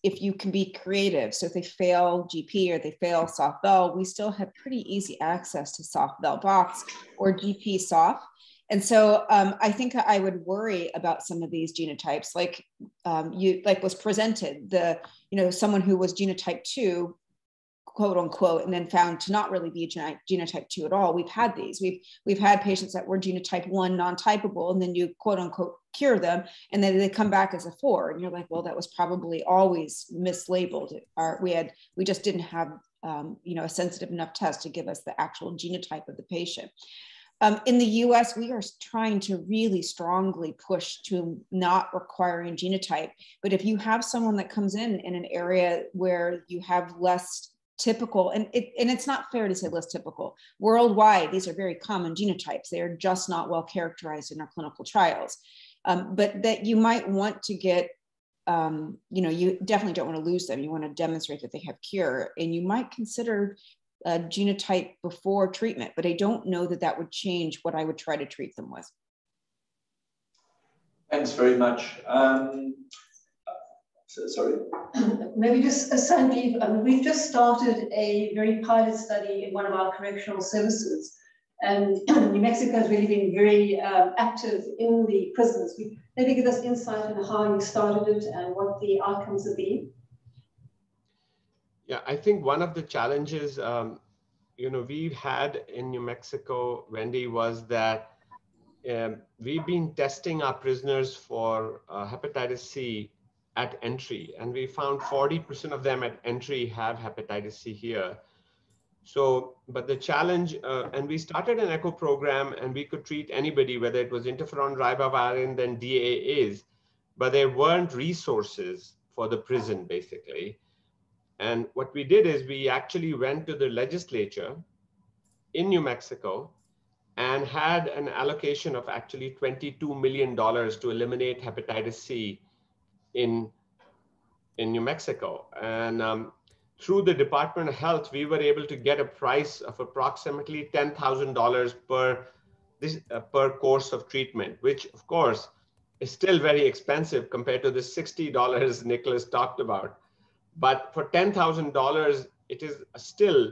if you can be creative, so if they fail GP or they fail Soft-Vel, we still have pretty easy access to Soft-Vel Box or GP Soft. And so I think I would worry about some of these genotypes, like was presented, someone who was genotype 2, quote unquote, and then found to not really be genotype 2 at all. We've had these. We've had patients that were genotype 1 non-typable, and then you quote unquote cure them, and then they come back as a 4, and you're like, well, that was probably always mislabeled. We just didn't have a sensitive enough test to give us the actual genotype of the patient. In the US, we are trying to really strongly push to not requiring genotype. But if you have someone that comes in an area where you have less typical, and it's not fair to say less typical. Worldwide, these are very common genotypes. They are just not well characterized in our clinical trials. But that you might want to get, you definitely don't want to lose them. You want to demonstrate that they have cure, and you might consider genotype before treatment, but I don't know that would change what I would try to treat them with. Thanks very much. Sorry. Maybe just Sanjeev, we've just started a very pilot study in one of our correctional services, and New Mexico has really been very active in the prisons. Maybe give us insight into how you started it and what the outcomes have been. Yeah, I think one of the challenges, we've had in New Mexico, Wendy, was that, we've been testing our prisoners for hepatitis C at entry, and we found 40% of them at entry have hepatitis C here. So, but the challenge, and we started an echo program, and we could treat anybody, whether it was interferon ribavirin, then DAAs, but there weren't resources for the prison, basically. And what we did is we actually went to the legislature in New Mexico and had an allocation of actually $22 million to eliminate hepatitis C in New Mexico. And through the Department of Health, we were able to get a price of approximately $10,000 per course of treatment, which of course is still very expensive compared to the $60 Nicholas talked about. But for $10,000, it is still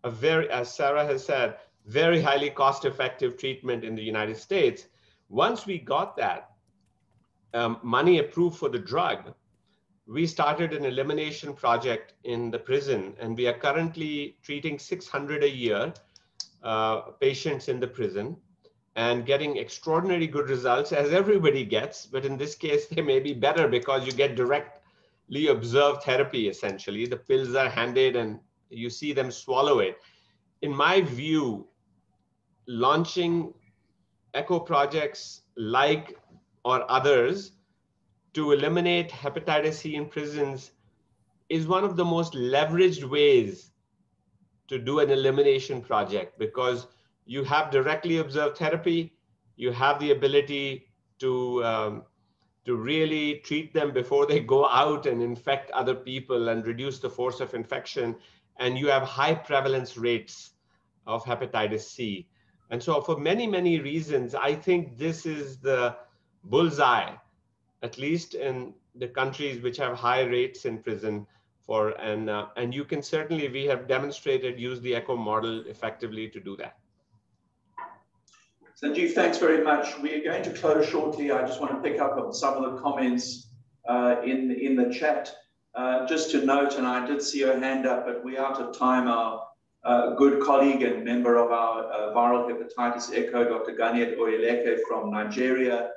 a very, as Sarah has said, very highly cost-effective treatment in the United States. Once we got that money approved for the drug, we started an elimination project in the prison, and we are currently treating 600 a year patients in the prison and getting extraordinary good results, as everybody gets. But in this case, they may be better because you get directly observed therapy, essentially. The pills are handed and you see them swallow it. In my view, launching echo projects like or others to eliminate hepatitis C in prisons is one of the most leveraged ways to do an elimination project, because you have directly observed therapy, you have the ability to really treat them before they go out and infect other people and reduce the force of infection, and you have high prevalence rates of hepatitis C. And so for many, many reasons, I think this is the bullseye, at least in the countries which have high rates in prison for, and you can certainly, we have demonstrated, use the ECHO model effectively to do that. Sanjeev, thanks very much. We are going to close shortly. I just want to pick up on some of the comments in the chat. Just to note, and I did see your hand up, but we're out of time. Our good colleague and member of our viral hepatitis ECHO, Dr. Ganiet Oyeleke from Nigeria,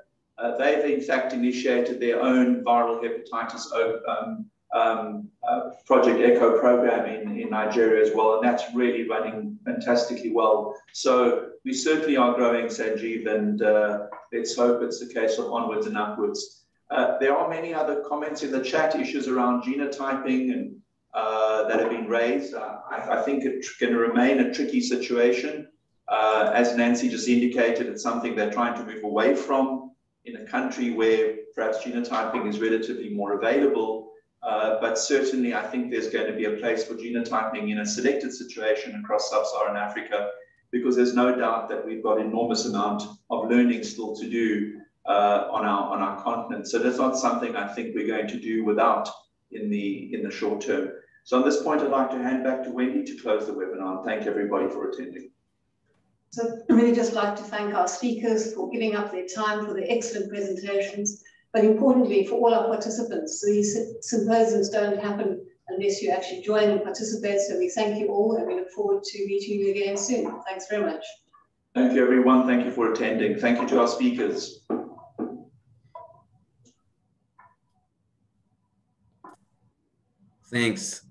they've in fact initiated their own viral hepatitis Project ECHO program in Nigeria as well, and that's really running fantastically well. So we certainly are growing, Sanjeev, and let's hope it's a case of onwards and upwards. There are many other comments in the chat, issues around genotyping and that have been raised. I think it's going to remain a tricky situation. As Nancy just indicated, it's something they're trying to move away from in a country where perhaps genotyping is relatively more available. But certainly, I think there's going to be a place for genotyping in a selected situation across Sub-Saharan Africa, because there's no doubt that we've got enormous amount of learning still to do on our continent. So that's not something I think we're going to do without in the short term. So on this point, I'd like to hand back to Wendy to close the webinar, and thank everybody for attending. So I'd really just like to thank our speakers for giving up their time for the excellent presentations, but importantly for all our participants. So these symposiums don't happen unless you actually join and participate. So we thank you all, and we look forward to meeting you again soon. Thanks very much. Thank you, everyone. Thank you for attending. Thank you to our speakers. Thanks.